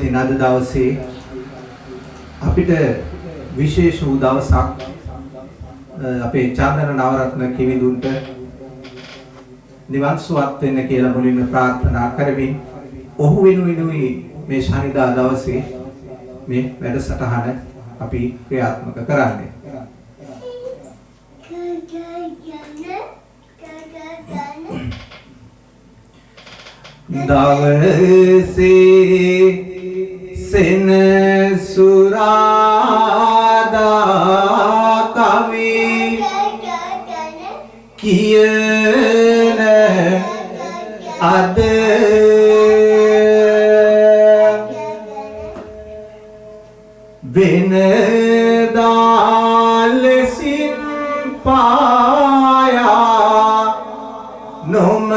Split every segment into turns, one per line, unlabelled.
ඉතින් අද දවසේ අපිට විශේෂ වූ දවසක් අපේ චන්දන නවරත්න කිවිඳුන්ට නිවන් සුවත් වෙන්න කියලා මුලින්ම ප්‍රාර්ථනා කරමින් ඔහු වෙනුවෙනුයි මේ ශනිදා දවසේ මේ වැඩසටහන අපි ක්‍රියාත්මක කරන්නේ. දවසේ සෙනසුරාදා කවි කියන අද වෙනදා ලෙසින් පායා නොමයේවි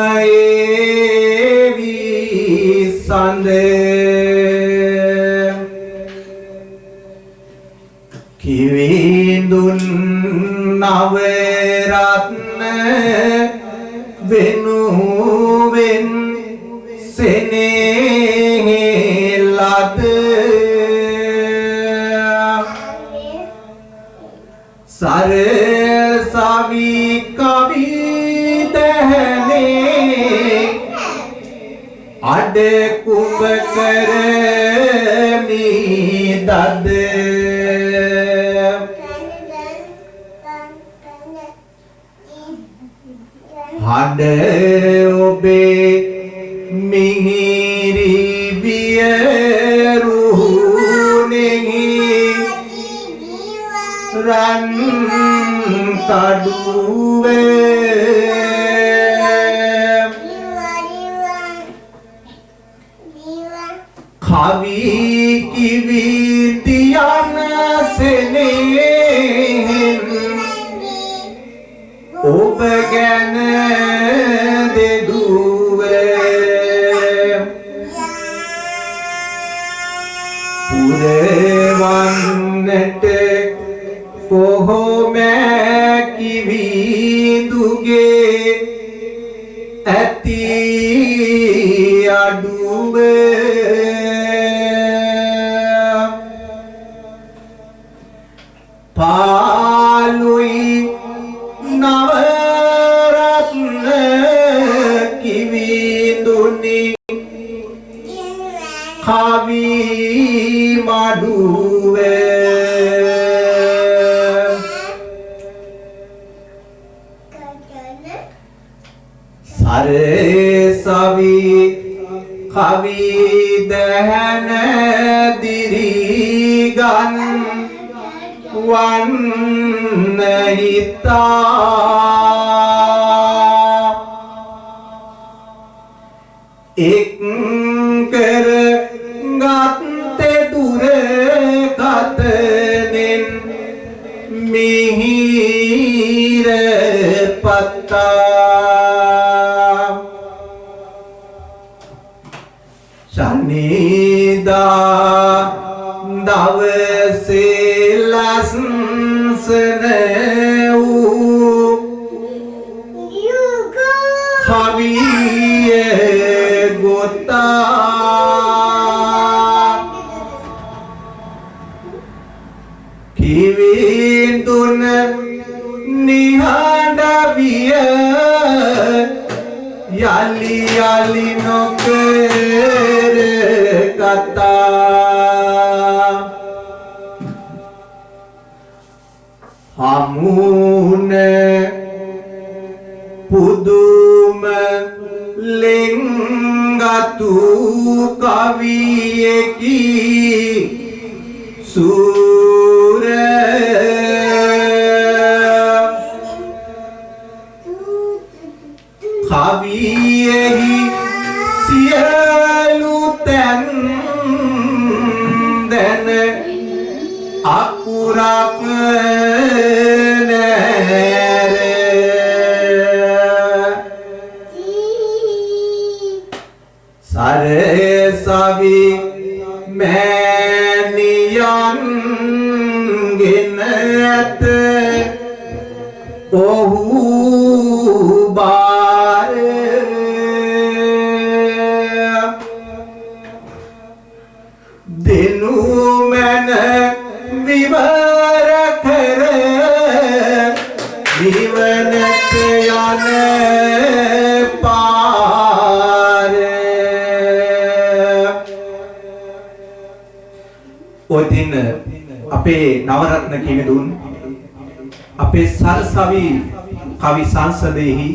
සඳ කිවිඳුන් නවරත්න වෙනුවෙන් සෙනෙහි ලද සරසවි කවි දහනේ අඩ කුඹ කරමි දද හඬ ඔබේ මිහිරි වියරුණෙහි රන් කඩුවේ කවි කිවිඳියන සෙනෙහෙන් ඔබ ගැන දෙදුවේ පුරවන්නට කොහොම කිවිඳුගේ ඇති අඩුවේ පාලුයි නවරත්න කිවිඳුනි කවි මඩුවේ සරසවි කවි දහන දිරිගන් වන්න හිතා එක් කර ගත්තේ දුර කතනෙන් මිහිර පත්තා ශනිදා දවසේ ලස්සන වූ කවියේ ගොතා කිවිඳුන නිහඬ විය යලි යලි නොකර කතා හමුන පුදුම ලෙන්ගතු කවියෙකි සූර කවියෙහි සියලු තැන් දැන අකුරක් නැර සරසවි මෑණියන් ගෙන ඇත ඔහු බාර අපේ නවරත්න කිවිඳුන් අපේ සරසවි කවි සංසදයෙහි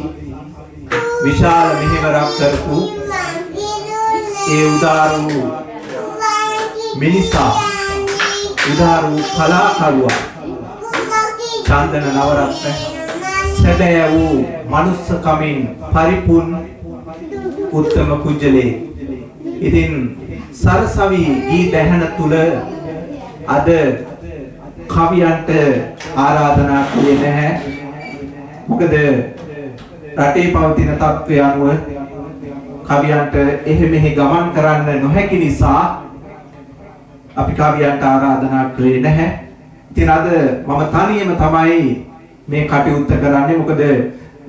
විශාල මෙහෙවරක් කරපු ඒ උදාර වූ මිනිසා උදාර වූ කලාකරුවා චන්දන නවරත්න සැබෑ වූ මනුස්සකමින් පරිපූර්ණ උත්තම කුජලේ. ඉතින් සරසවි ගී දැහන තුල අද කවියන්ට ආරාධනා කළේ නැහැ. මොකද රටේ පවතින තත්ත්වය අනුව කවියන්ට එහෙ මෙහෙ ගමන් කරන්න නොහැකි නිසා අපි කවියන්ට ආරාධනා කළේ නැහැ. ඉතින් අද මම තනියම තමයි මේ කටයුත්ත කරන්නේ. මොකද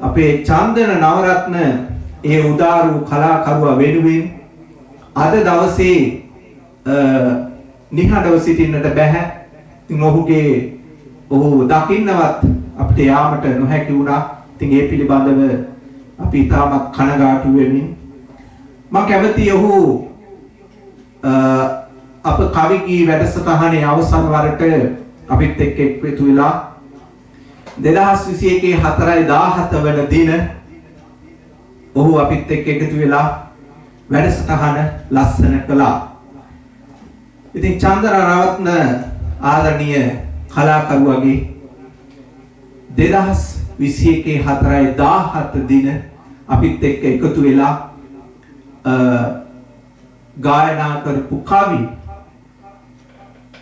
අපේ චන්දන නවරත්න ඒ උදාර වූ කලාකරුවා වෙනුවෙන් අද දවසේ නිහඬව සිටින්නට බෑ. ඉතින් ඔහු දකින්නවත් අපිට යාමට නොහැකි වුණා. ඉතින් ඒ පිළිබඳව අපි තාමත් කනගාටු වෙමින් මම කැමතියි ඔහු අප කවි ගී වැඩසටහනේ අවසන් වරට අපිත් එක්ක එකතු වෙලා 2021 4/17 වන දින ඔහු අපිත් එක්ක එකතු වෙලා වැඩසටහන ලස්සන කළා. ඉතින් චන්දන නවරත්න ආදරණීය කලාකරුවාගේ 2021 4/17 දින අපිත් එක්ක එකතු වෙලා ගායනා කරපු කවි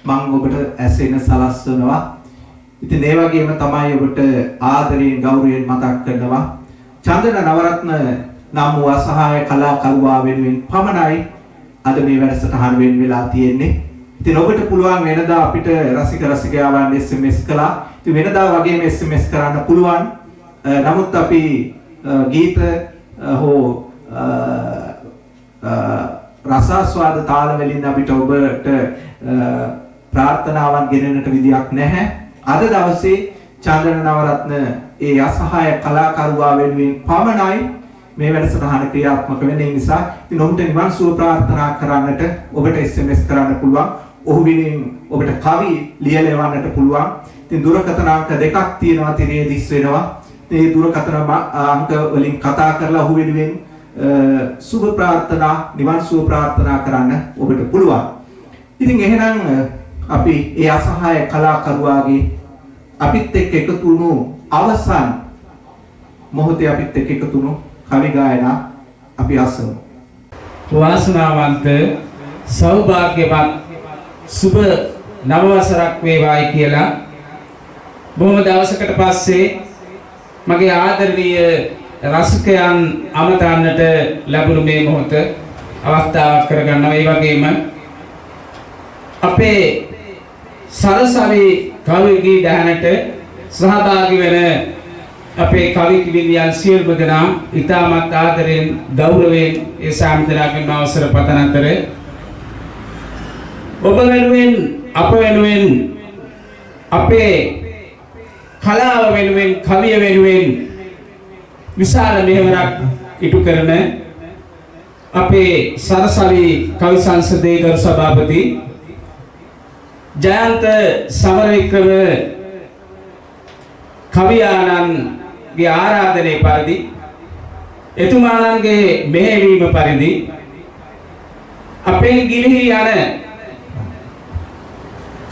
මම ඔබට ඇසෙන සලස්වනවා. ඉතින් ඒ වගේම තමයි ඔබට ආදරයෙන් ගෞරවයෙන් මතක් කරනවා චන්දන නවරත්න නම් වූ අසහාය කලාකරුවා වෙනුවෙන් පමණයි අද මේ වැඩසටහන වෙන් වෙලා තියෙන්නේ. ඉතින් ඔබට පුළුවන් වෙනදා අපිට රසික රසිකයාවන් SMS කළා. ඉතින් වෙනදා වගේම SMS කරන්න පුළුවන්. නමුත් අපි ගීත හෝ රසාස්වාද තාල වලින් අපිට ඔබට ප්‍රාර්ථනාවන් ගෙනෙන්නට විදියක් නැහැ. අද දවසේ චන්දන නවරත්න ඒ අසහාය කලාකරුවා වෙනුවෙන් පමණයි මේ වැඩසටහන ක්‍රියාත්මක වෙන්නේ. නිසා ඉතින් ඔබට නිවන් සුව ප්‍රාර්ථනා කරන්නට ඔබට SMS කරන්න පුළුවන්. ඔහු වෙනුවෙන් ඔබට කවි ලියලවන්නට පුළුවන්. ඉතින් දුරකථන අංක දෙකක් තියෙනවා තිරේ දිස් වෙනවා. මේ දුරකථන අංක වලින් කතා කරලා ඔහු වෙනුවෙන් සුබ ප්‍රාර්ථනා නිවන් සුව ප්‍රාර්ථනා කරන්න ඔබට පුළුවන්. ඉතින් එහෙනම් අපි ඒ අසහාය කලාකරුවාගේ අපිත් එක්ක එකතු වුණු අවසන් මොහොතේ අපිත් එක්ක එකතු වුණු කවි ගායනා අපි අසමු.
වාසනාවන්ත සෞභාග්‍යවත් සුබ නව වසරක් වේවායි කියලා බොහොම දවසකට පස්සේ මගේ ආදරණීය රසිකයන් අමතන්නට ලැබුණු මේ මොහොත අවස්ථාවක් කරගන්නවා. ඒ වගේම අපේ සරසවි කවි ගී දහනට සහභාගී වෙන අපේ කවි කිවිඳියන් සියලුම දෙනා ඉතාමත් ආදරෙන් ගෞරවයෙන් ඒ සාමිදරාගෙන් අවසර පතන අතර ඔබ වෙනුවෙන් අප වෙනුවෙන් අපේ කලාව වෙනුවෙන් කවිය වෙනුවෙන් විශාල මෙහෙවරක් ඉටු කරන අපේ සරසවි කවි සංසදයේ ගරු සභාපති ජයන්ත සමරවික්‍රම කවියාණන්ගේ ආරාධනයේ පරිදි එතුමාණන්ගේ මෙහෙවීම පරිදි අපේ ගිලිහි යන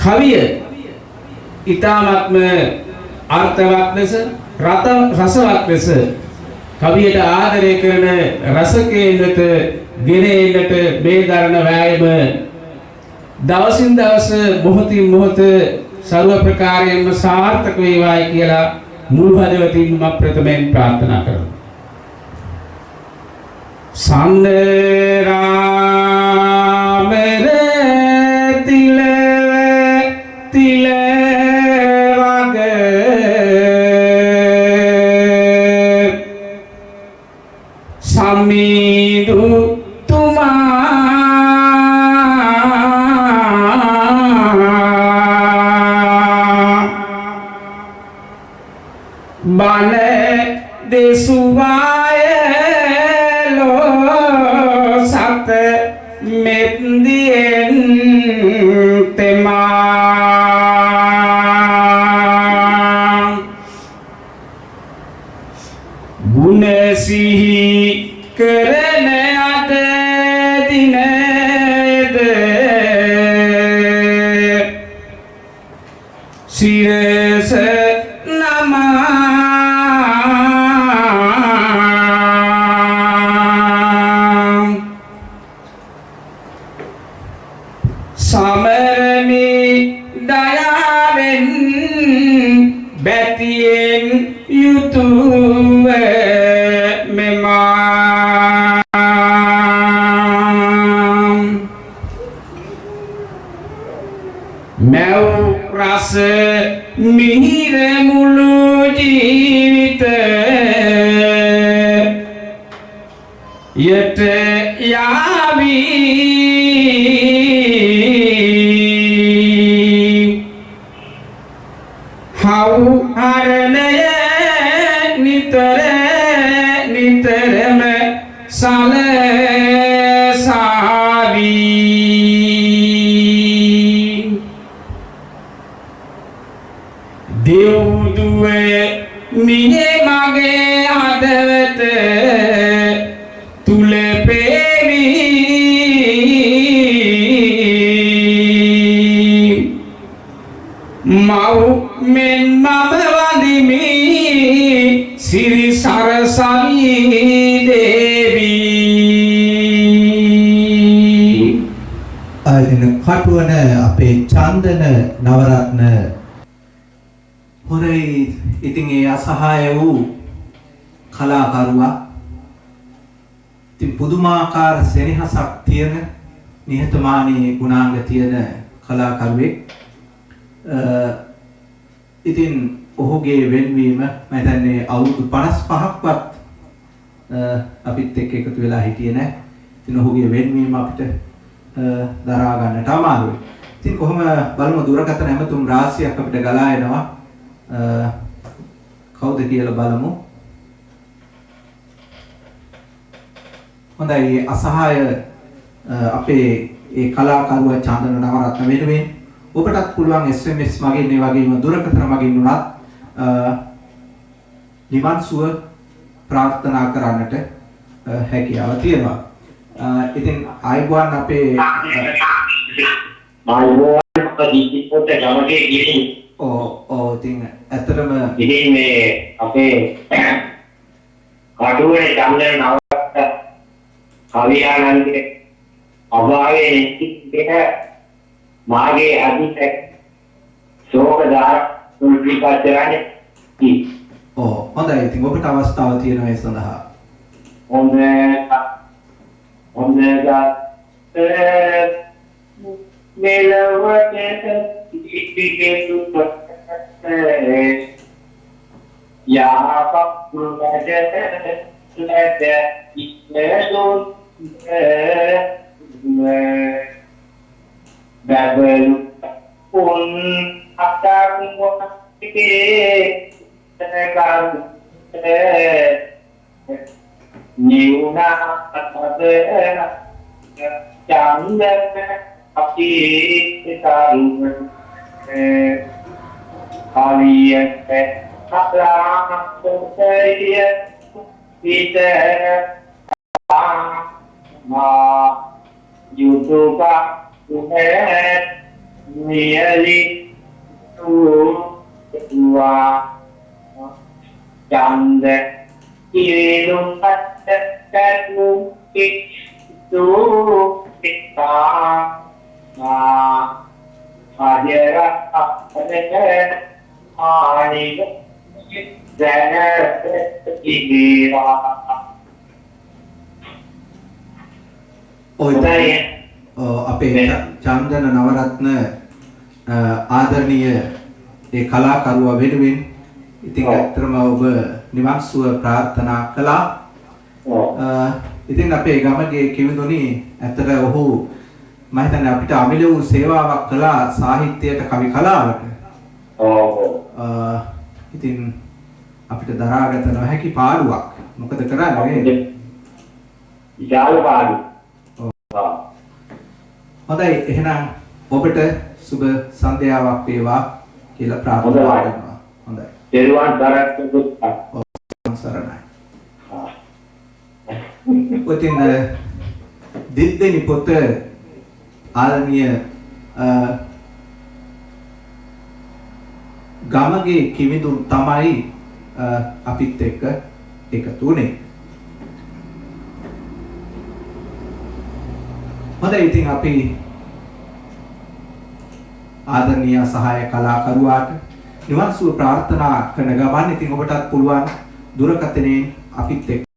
කවිය ඊ타ත්ම අර්ථවත් ලෙස රසවත් ලෙස කවියට ආදරය කරන රසකේනත ගෙනෙන්නට මේ දරන වෑයම දවසින් දවස මොහොතින් මොහොත सर्व प्रकारेण सार्थक वේවායි කියලා මුල් හදවතින් මම ප්‍රථමයෙන් ප්‍රාර්ථනා කරනවා. සම්රාමර තිල තිල වගේ සම්මිදු bane desuvaye lo sate mendien tema සිහි කරන අද දිනද සිරස නමා සමරමි දයාවෙන් බැතියෙන් යුතුව මෙමා මැව් රස මිහිර මුළු ජීවිත යට යාවි හරණය නිතර නිතරම සලසාවි දෙව්දුව මිනේ මගේ හදවත තුල පේවි මව් මෙන් මම වදිමි සිරි සරසවි දේවී
අයින කටුවන අපේ චන්දන නවරත්න හොරයි ඉතින් ඒ අසහාය වූ කලාකරුවා ඉතින් පුදුමාකාර සෙනෙහසක් තියෙන නිහතමානී ගුණාංග තියෙන කලාකරුවෙක් ඉතින් ඔහුගේ වෙන්වීම මම හිතන්නේ අවුරුදු 55ක්වත් අපිත් එක්ක එකතු වෙලා හිටියේ නැහැ. ඉතින් ඔහුගේ වෙන්වීම අපිට දරා ගන්නට අමාරුයි. ඉතින් කොහොම බලමු දුරකථන හැමතුම් රාශියක් අපිට ගලා එනවා. කවුද කියලා බලමු. හොඳයි අසහාය අපේ ඒ කලාකරුවා චන්දන නවරත්න වෙනුවෙන් ඔබටත් පුළුවන් SMS මගින් මේ වගේම දුරකථන මගින් උනත් නිවන් සුව ප්‍රාර්ථනා කරන්නට හැකියාව තියෙනවා. ඉතින් ආයුබෝවන් අපේ
දීපොත ගමගේ ගිහින්
ඉතින් ඇත්තටම
ඉතින් මේ අපේ කටුවේ චන්දන නවරත්න කවියානන්දේ අභාවයේ ඉතින් මාගේ අදිට ශෝකදාර උල්පිකාචරණේ
හොඳයි ඉතින් ඔබට අවස්ථාව තියෙනවා ඒ සඳහා
හොඳ මෙලවට ඉතිගෙතු යාපක් මුලට ලැබ ඉස්නදුන් බබලු උන් අතක් මොකක්කේ තනකම් නිුණා අතේ චන්දන අපි තරුණ කාලියට අපලාමතේ පිට මා YouTube merely to chand ilum patatu itu kita ajara ani dana igira
අපේ චන්දන නවරත්න ආදරණීය ඒ කලාකරුවා වෙනුවෙන් ඉතින් ඇත්තටම ඔබ නිවන් සුව ප්‍රාර්ථනා කළා. ඉතින් අපේ ගමගේ කිවිඳුනි ඇත්තට ඔහු මම හිතන්නේ අපිට අමිල වූ සේවාවක් කළා සාහිත්‍යයට කවි කලාවට. ඉතින් අපිට දරාගත නොහැකි පාඩුවක්. මොකද කරන්නේ?
විශාල පාඩු.
හොඳයි එහෙනම් ඔබට සුබ සන්ධ්‍යාවක් වේවා කියලා ප්‍රාර්ථනා කරනවා. හොඳයි.
දේරුවන් දරත් දුක්.
සරණයි. ඔතින් දිද්දෙනි පොත ආරණීය ගමගේ කිවිඳුන් තමයි අපිත් එක්ක එකතු වුණේ. හොඳයි ඉතින් අපි ආදරණීය සහාය කලාකරුවාට නිවන් සුව ප්‍රාර්ථනා කරන ගමන් ඉතින් ඔබටත් පුළුවන් දුරකථනයෙන් අපිත් එක්ක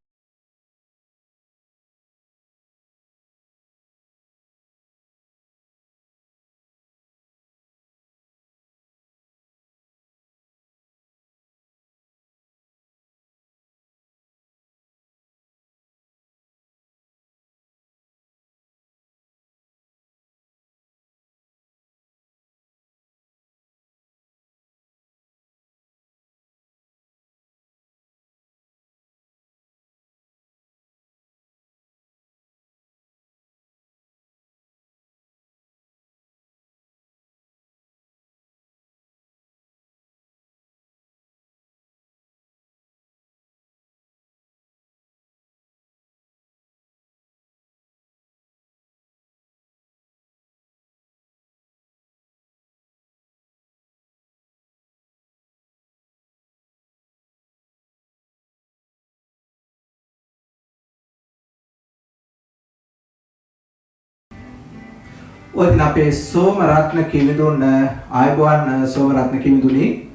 ඔතින් අපේ සෝමරත්න කිවිඳුන් ආයුබෝවන් සෝමරත්න කිවිඳුනි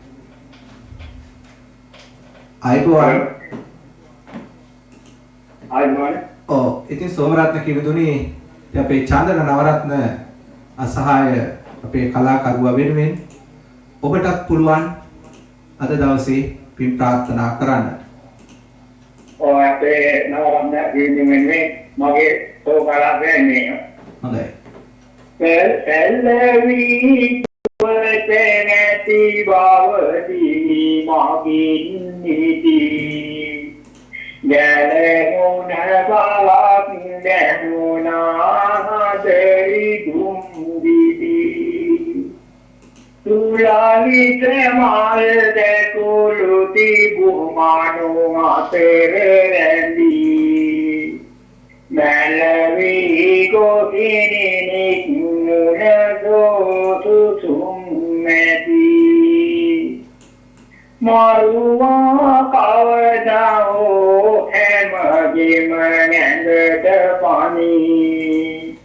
ආයුබෝවන් ඉතින් සෝමරත්න කිවිඳුනි අපේ චන්දන නවරත්න අසහාය අපේ කලාකරුවා වෙනුවෙන් ඔබටත් පුළුවන් අද දවසේ පින් ප්‍රාර්ථනා කරන්න.
ඔය අපේ නවරත්න කිවිඳුනේ මගේ සෝමරත්න වෙන්නේ.
හොඳයි.
Selvi Puteneti Bhavati Maginiti Galemuna Balak Gamuna Hadari Dumbidi Tulali Tremal Dekuluti Bumanu Materendi Malavi Gokini Nikmunagotu Summeti Maruma Kavadao Hemagimanganda Pani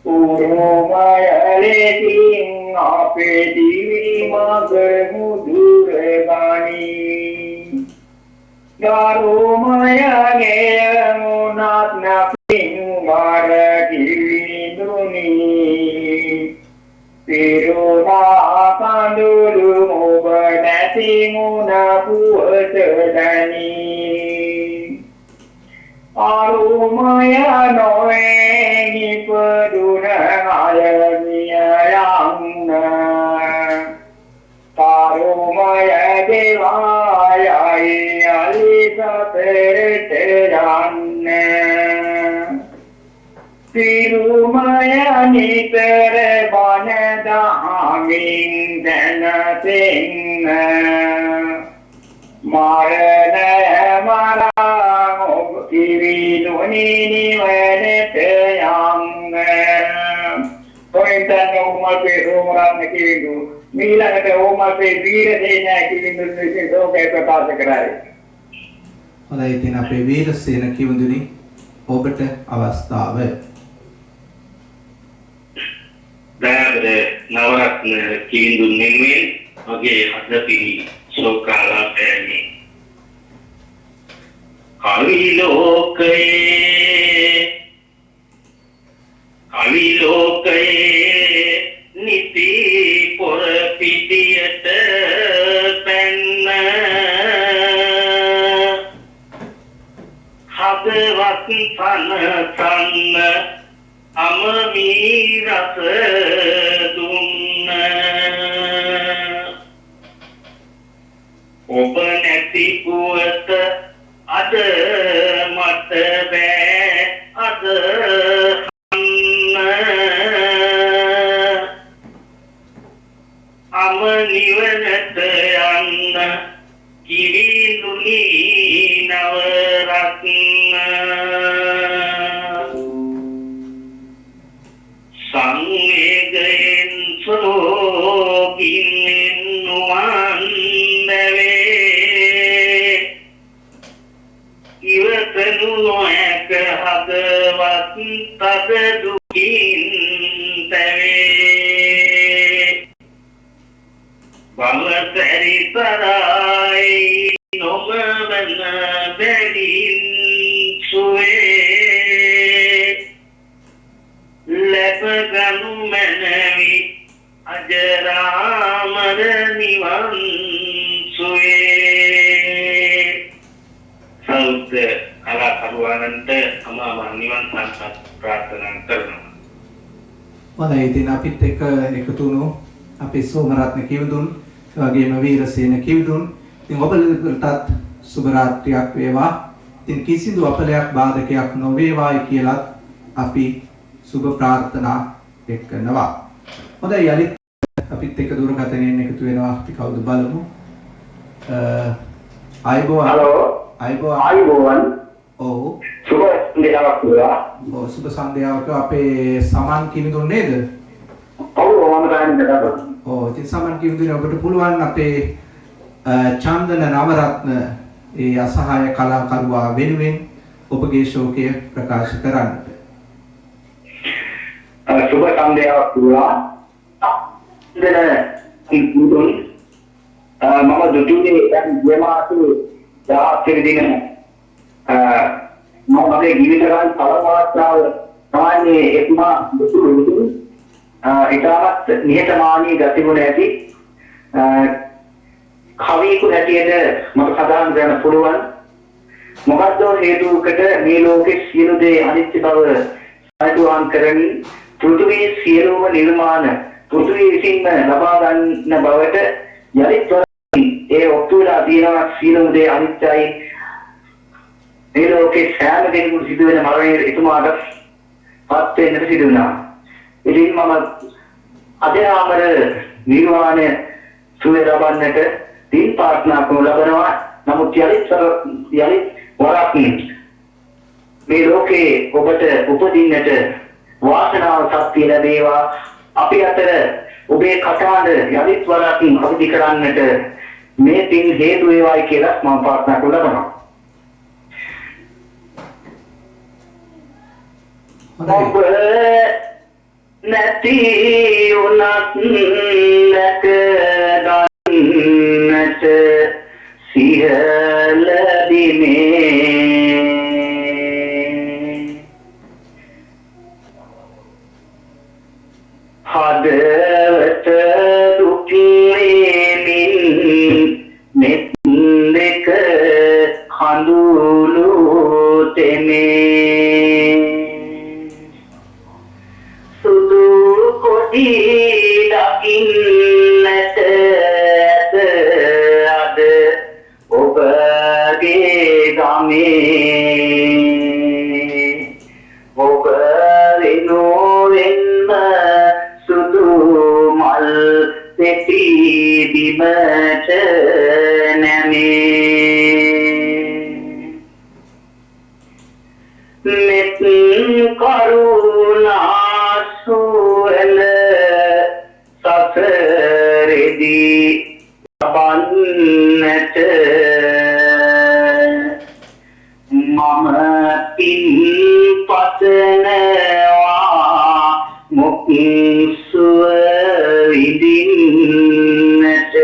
Urumayaleting Apedivi Magamudurebani Darumaya Geyamunat Naping Maragirinduni Piruna Pandulu Mubanati Munapuatadani Arumaya Noengi Paduna Ayamiya Yangna Karumaya Devaya Alisa Pereteranna Tirumaya Nitere Banada Amin Danatinna Marana Marang Kivinuni Nivenetayanga Kointan Umal Perumaran Kivindu Mīlāngata Umal Perumaran Kivindu Sokaya Prakāsa Karāya
හොඳයි ඉතින් අපේ වීරසේන කිවිඳුනි ඔබට අවස්ථාව.
දයාබර නවරත්න කිවිඳුන් වෙනුවෙන් මගේ අදපිරි ශෝකාලාපයයි. කවි ලෝකයේ නිති පොර පිටියට පැන්න හදවත් තන අමමී රස දුන්න ඔබ නැති පුවත අද මට බෑ අද අම නිවනට යන්න කිරිඳුනි නවරත්න වේ ඉවතනු නොහැක හදවත් තද දුකින් තැවේ බවතරි තරයි නොමවන බැලින් සුවේ ලැබගනු මැනවි අජරාමර නිවන් සුවේ සෞඛ්‍ය කලාකරුවන්ට අමාම නිවන් සම්පත් ප්‍රාර්ථනා කරනවා.
හොඳයි ඉතින් අපිත් එක්ක එකතු වුණු අපේ සෝමරත්න කිවිඳුන් ඒ වගේම වීරසේන කිවිඳුන් ඉතින් ඔබලටත් සුබ රාත්‍රියක් වේවා. ඉතින් කිසිදු අපලයක් බාධකයක් නොවේවායි කියලත් අපි සුබ ප්‍රාර්ථනා එක්කනවා. හොඳයි යලිත් අපිත් එක්ක දුරකථනයෙන් එකතු වෙනවා අපි කවුද බලමු. ආයිබෝවන්.
හලෝ. ආයිබෝවන්.
ඔව්.
සුබ සන්ධ්‍යාවක් වේවා.
ඔව් සුබ සන්ධ්‍යාවක අපේ සමන් කිවිඳුන් නේද?
ඔව් මම දැන් කතා
ඔව් ඉතින් සමන් කිවිඳුනේ ඔබට පුළුවන් අපේ චන්දන නවරත්න ඒ අසහාය කලාකරුවා වෙනුවෙන් ඔබගේ ශෝකය ප්‍රකාශ කරන්නට.
සුබ සන්ධ්‍යාවක් වේවා. මුදුන් මම දුටුවේ දැන් ගියමාසේ 10 වෙනි දින මම මගේ ජීවිත කාල පළමවස්ථාව තමයි එක්මා දුටුවේ ඉතාමත් නිහතමානී ගතිගුණ ඇති කවියෙකු හැටියට මට සඳහන් කරන්න පුළුවන් මොකද්ද හේතුවකට මේ ලෝකේ සියලු දේ අනිත්‍ය බව සාධුවාන් කරමින් පෘථිවියේ සියලුම නිර්මාණ පෘථිවිය විසින්ම ලබා ගන්න බවට යලිත් ඒ ඔක්තුලා තියෙනවා සියලුම දේ අනිත්‍යයි මේ ලෝකේ සෑම දෙයක්ම සිදුවෙන මරණය එතුමාට පත් වෙන්නට සිදු වුණා. ඉතින් මම අධ්‍යාමර නිර්වාණය සුවේ ලබන්නට තින් ප්‍රාර්ථනා කරනු ලබනවා. නමුත් යලිත් වරක් මේ ලෝකේ ඔබට උපදින්නට වාසනාව ශක්තිය ලැබේවා. අපි අතර ඔබේ කතාද යලිත් වරක් අවදි කරන්නට මේ තින් හේතු වේවායි කියලා මම ප්‍රාර්ථනා කරනු ලබනවා. ඔබ නැති උනත් නැක ගන්නට සියල දිනේ හදවත දුකින් මෙත් දෙක හඳුළු තෙමේ සුදු කොටි දකින්නට අද ඔබගේ ගමේ ඔබ වෙනුවෙන්ම සුදු මල් පෙති බිමට නැමේ මෙත් කරුණා සුවල සසරෙදී ලබන්නට මම පින් පතනවා මුක් සුව විඳින්නට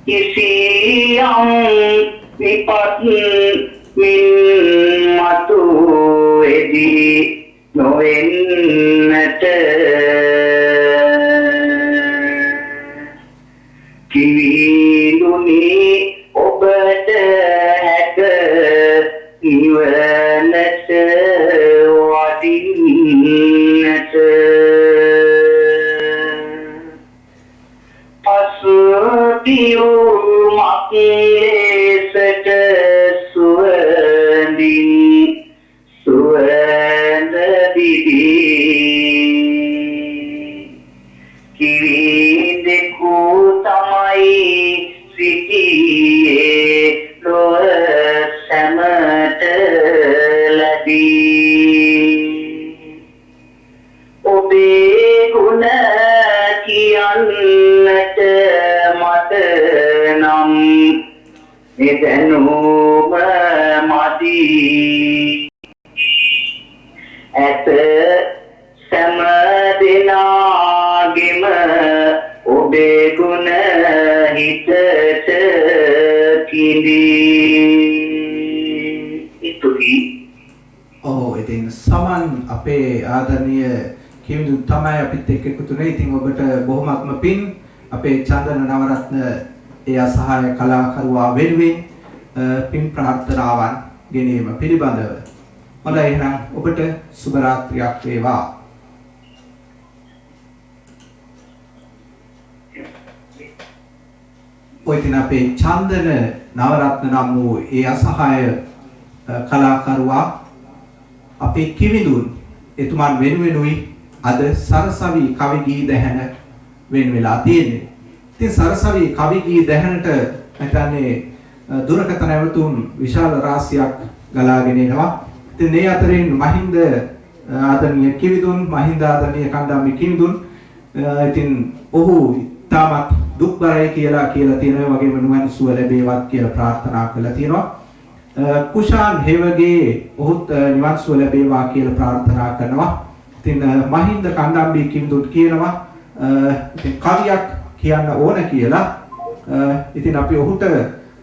කිසියම් විපත් මින් මතු එදී නොවෙන්නට කිවිඳුනි ඔබට හැක නිවනට වඩින්නට පසුතියුමක් ලෙසට සුවඳින් සුවඳ දිදී කිවිඳෙකු තමයි සිටියේ ලොව සැමට ලැබී ඔබේ ගුණ කියන්නට මට නම් නිදැනුම මදි ඇත සෑම දිනාගෙම ඔබේ ගුණ හිතට කිඳී ඉතුරුයි.
ඉතින් සමන් අපේ ආදරණීය කිවිඳු තමයි අපිත් එක්ක එකතුනේ. ඉතින් ඔබට බොහොමත්ම පින් අපේ චන්දන නවරත්න ඒ අසහාය කලාකරුවා වෙනුවෙන් පින් ප්‍රාර්ථනාවන් ගෙනීම පිළිබඳව. හොඳයි එහෙනම් ඔබට සුබ රාත්‍රියක් වේවා. ඔය දින අපේ චන්දන නවරත්න නම් වූ ඒ අසහාය කලාකරුවා අපේ කිවිඳුන් එතුමන් වෙනුවෙනුයි අද සරසවි කවි ගී දැහැන වෙන් වෙලා තියෙන්නේ. ඉතින් සරසවි කවි ගී දැහැනට හිතන්නේ දුරකථන ඇමතුම් විශාල රාශියක් ගලාගෙන එනවා. ඉතින් මේ අතරින් මහින්ද ආදරණීය කිවිඳුන් මහින්ද ආදරණීය කණ්ඩායමේ කිවිඳුන් ඉතින් ඔහු තාමත් දුක්බරයි කියලා තියෙනවා. වගේම නුවන් සුව ලැබේවත් කියලා ප්‍රාර්ථනා කළා තියෙනවා. කුෂාන් හේවගේ ඔහුත් නිවන් සුව ලැබේවා කියලා ප්‍රාර්ථනා කරනවා. ඉතින් මහින්ද කණ්ඩායමේ කිවිඳුන් කියනවා ඉතින් කවියක් කියන්න ඕන කියලා. ඉතින් අපි ඔහුට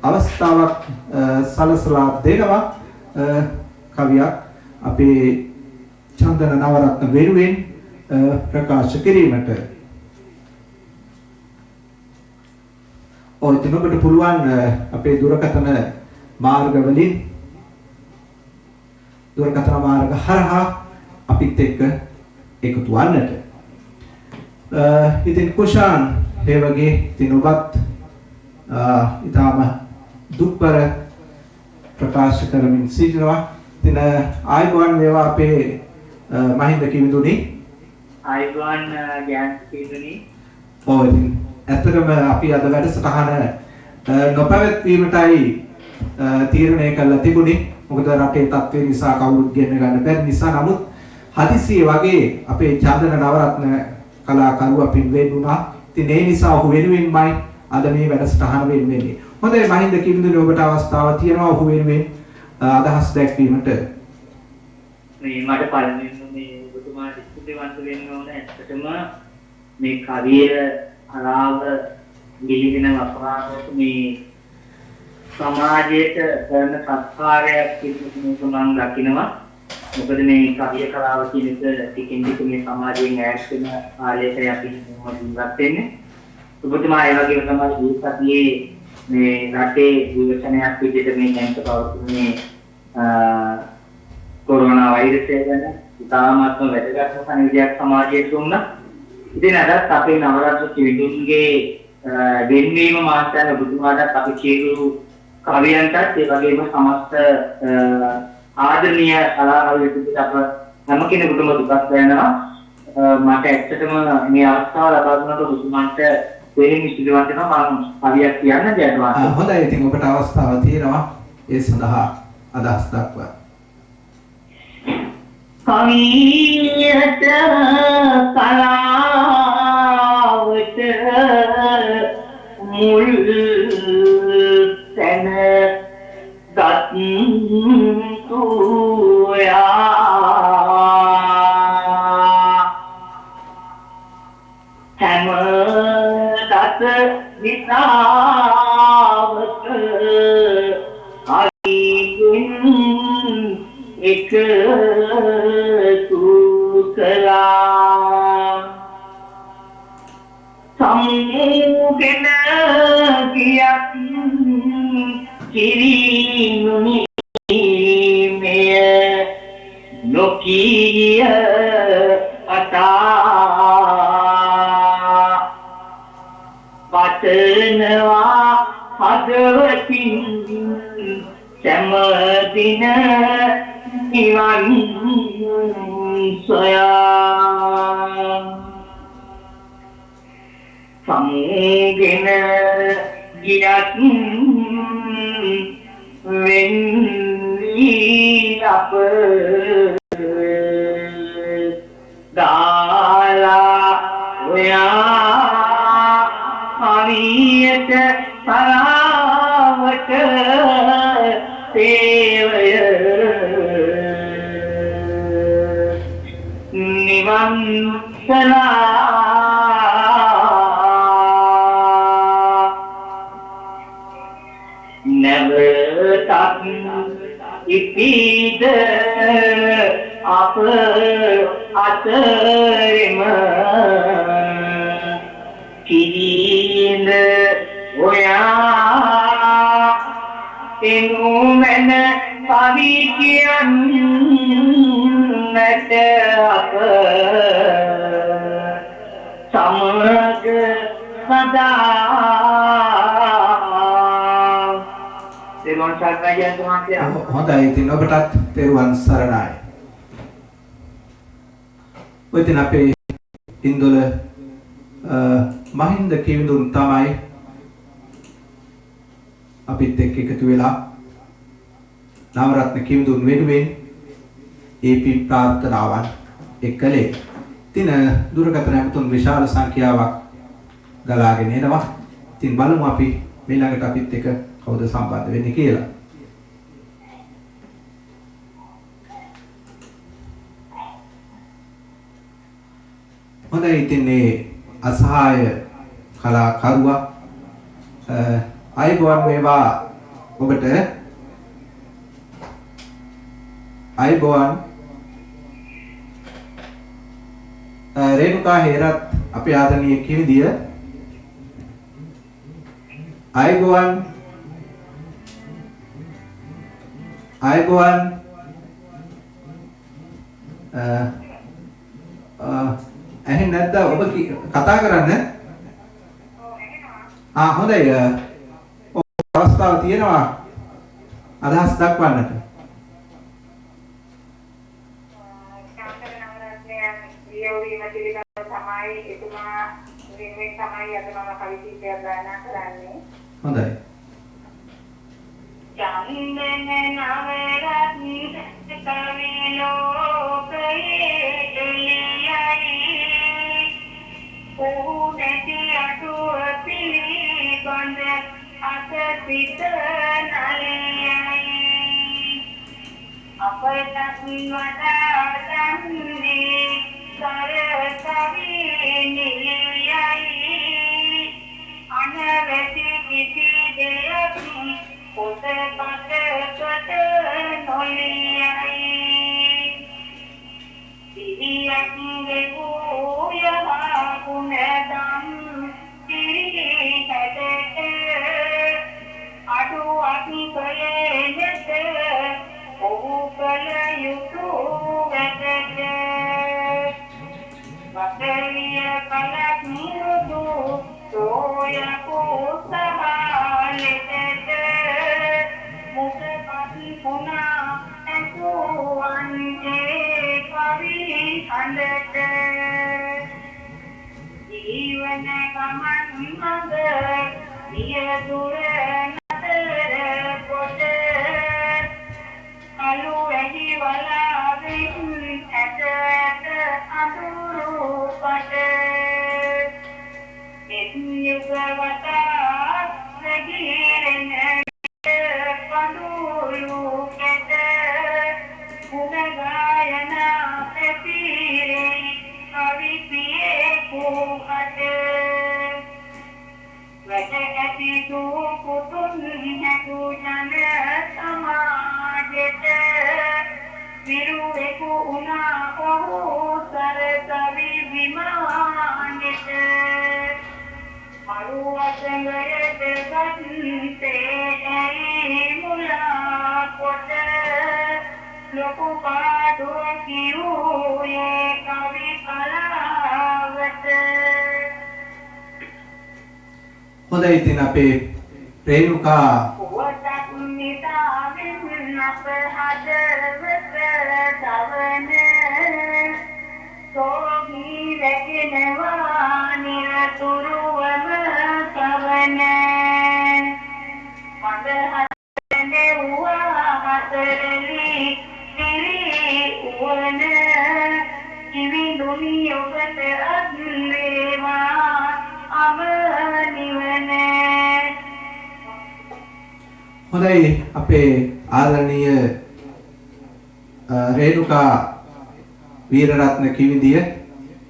අවස්ථාවක් සලසලා දෙනවා කවියක් අපේ චන්දන නවරත්න වෙනුවෙන් ප්‍රකාශ කිරීමට. ඉතින් ඔබට පුළුවන් අපේ දුරකථන මාර්ගවලින් දුරකථන මාර්ග හරහා අපිත් එක්ක එකතු වන්නට. ඉතින් කුෂාන් ඒ වගේ ඉතින් ඔබත් ඊටම දුක්බර ප්‍රකාශ කරමින් සිටිනවා. ඉතින් ආයුබෝවන් වේවා අපේ මහින්ද කිවිඳුනි.
ආයුබෝවන් ගෑන් කිවිඳුනි.
ඉතින් ඇත්තටම අපි අද වැඩසටහන නොපැවැත්වීමටයි තීරණය කළා තිබුණේ. මොකද රටේ තත්ත්වය නිසා කවුරුත් ගෙන්න ගන්න බැරි නිසා. නමුත් හදිසියේ වගේ අපේ චන්දන නවරත්න කලාකරුවා පින්වෙන් වුණා. ඉතින් ඒ නිසා ඔහු වෙනුවෙන්මයි අද මේ වැඩසටහන වෙන්නේ. හොඳයි මහින්ද කිවිඳුනි ඔබට අවස්ථාවක් තියෙනවා ඔහු වෙනුවෙන් අදහස් දැක්වීමට.
මේ මට පළමුවෙන්ම මේ ඔබතුමාට ස්තුතිවන්ත වෙන්න ඕන. ඇත්තටම මේ කවිය අරාව ගිලිගෙන අපරාධයට මේ සමාජයට කරන සත්කාරයක් කියන මම දකිනවා. මොකද මේ කවිය කලාව කියන එක ටිකින් ටික මේ සමාජයෙන් ඈත් වෙන කාලයක අපි ජීවත් වෙන්නේ. ඔබතුමා ඒ වගේම තමයි ජීවිතයේ මේ රටේ විවසනයක් විදිහට මේ දැන් පවතින්නේ කොරෝනා වෛරසය ගැන ඉතාමත්ම වැදගත් සංවිධානයක් සමාජයේ තුන්නා. ඉතින් අදත් අපේ නවරත්න කිවිඳුන්ගේ වෙන්වීම මාත්‍යන ඔබතුමාට අපි කියු කවියන්ටත් ඒ වගේම සමස්ත ආදරණීය කලාකාරයෙකුට අප හැම කෙනෙකුටම දුකක් දැනෙනවා. මට ඇත්තටම මේ අවස්ථාව ලබා දුන්නට ඔබතුමාට දෙහිමි සිදුවන්ට නම් මම කවියක් කියන්න දැනුවා.
හොඳයි ඉතින් ඔබට අවස්ථාව තියෙනවා ඒ සඳහා අදහස් දක්වන්න.
කවියට කලාවට මුල් තැන ගත්තුයා හැම දස විසාවක අයිගුන් එකතු කළා සම්මුගෙන ගියත් කිරිනුනි මෙය නොකිය අතා වතනවා හදවතින් සෑමදින නිවන් සොයා සමුගෙන ගියත් වෙන්වී අප දාලා ඔයා කවියට පරාවට සේවය නිවන් සලා නැවතත් ඉපිද අප අතරෙම කිරිඳ ඔයා එනුමැන කවි කියන්නට අප සමග සදා තෙරුවන් සරණයි යන්තුමාගේ
හොඳයි ඉතින් ඔබටත් තෙරුවන් සරණයි. ඔය ඉතින් අපේ ඉන්දුල මහින්ද කිවිඳුන් තමයි අපිත් එක්ක එකතු වෙලා නවරත්න කිවිඳුන් වෙනුවෙන් AP ප්‍රාර්ථනාවන් එක්කලේ. ඉතින් දුරකථන ඇමතුම් විශාල සංඛ්‍යාවක් ගලාගෙන එනවා. ඉතින් බලමු අපි ඊළඟට අපිත් එක්ක කවුද සම්බන්ධ වෙන්නේ කියලා. හොඳයි ඉතින් මේ අසහාය කලාකරුවා අයබෝන් වේවා ඔබට අයබෝන් රේණුකා හේරත් අපේ ආදරණීය කිවිදිය අයබෝන් ඇහෙන්නේ නැද්ද ඔබ කතා කරන්න? හොඳයි. අවස්ථාව තියෙනවා අදහස් දක්වන්නට. හොඳයි.
චන්දන නවරත්න කවි ලෝකයේ එළියයි ඕනැති අටුව පිළිබඳ අතපිට නලියයි අපටත් වඩා දන්නේ සරසවි නියයි අනවැසි කිසි දෙයක් පොත පතකට නොලියයි සිහියක් ගෙවූයවා ගුණදම් කිරි හැදට අඩුවක් කළේ නැත ඔහු කළ යුතු වැඩට වසරිය කලක් මුරුදු සෝයකෝ සහලෙතට මුසපත් පුනා ඇතුවන්ගේ කවි හඬට ජීවන ගමන් මඟ දියදුර නතර කොට අලු ඇහි වලාවෙන් ඇට ඇට අඳුරු පට එත් යුග වතා නැගිරෙන පඳුරු කැට ගුණ ගායනා පැතිරේ කවි පියේ කුහට වැඩ ඇති දූ පුතුන් හැකු ජන සමාජෙට විරුවෙකු උනා ඔහු සරසවි විමානෙට මරු අසඟයට ගත්තේ ඇයි මුලා කොට ලොකු පාඩුව කිව්වේ කවි කලාවට
හොඳයි ඉතින් අපේ රේණුකා
පුවතක් නිදාවෙන් අප හදවත දවන සෝගී වැගෙනවා නිරතුරුවම කවන මඳ හදනෙව්වා හතරලි දිරි උවන කිවිඳුනි ඔබට අත් වේවා අම නිවන
හොඳයි අපේ ආදරණීය රේණුකා වීරරත්න කිවිදිය.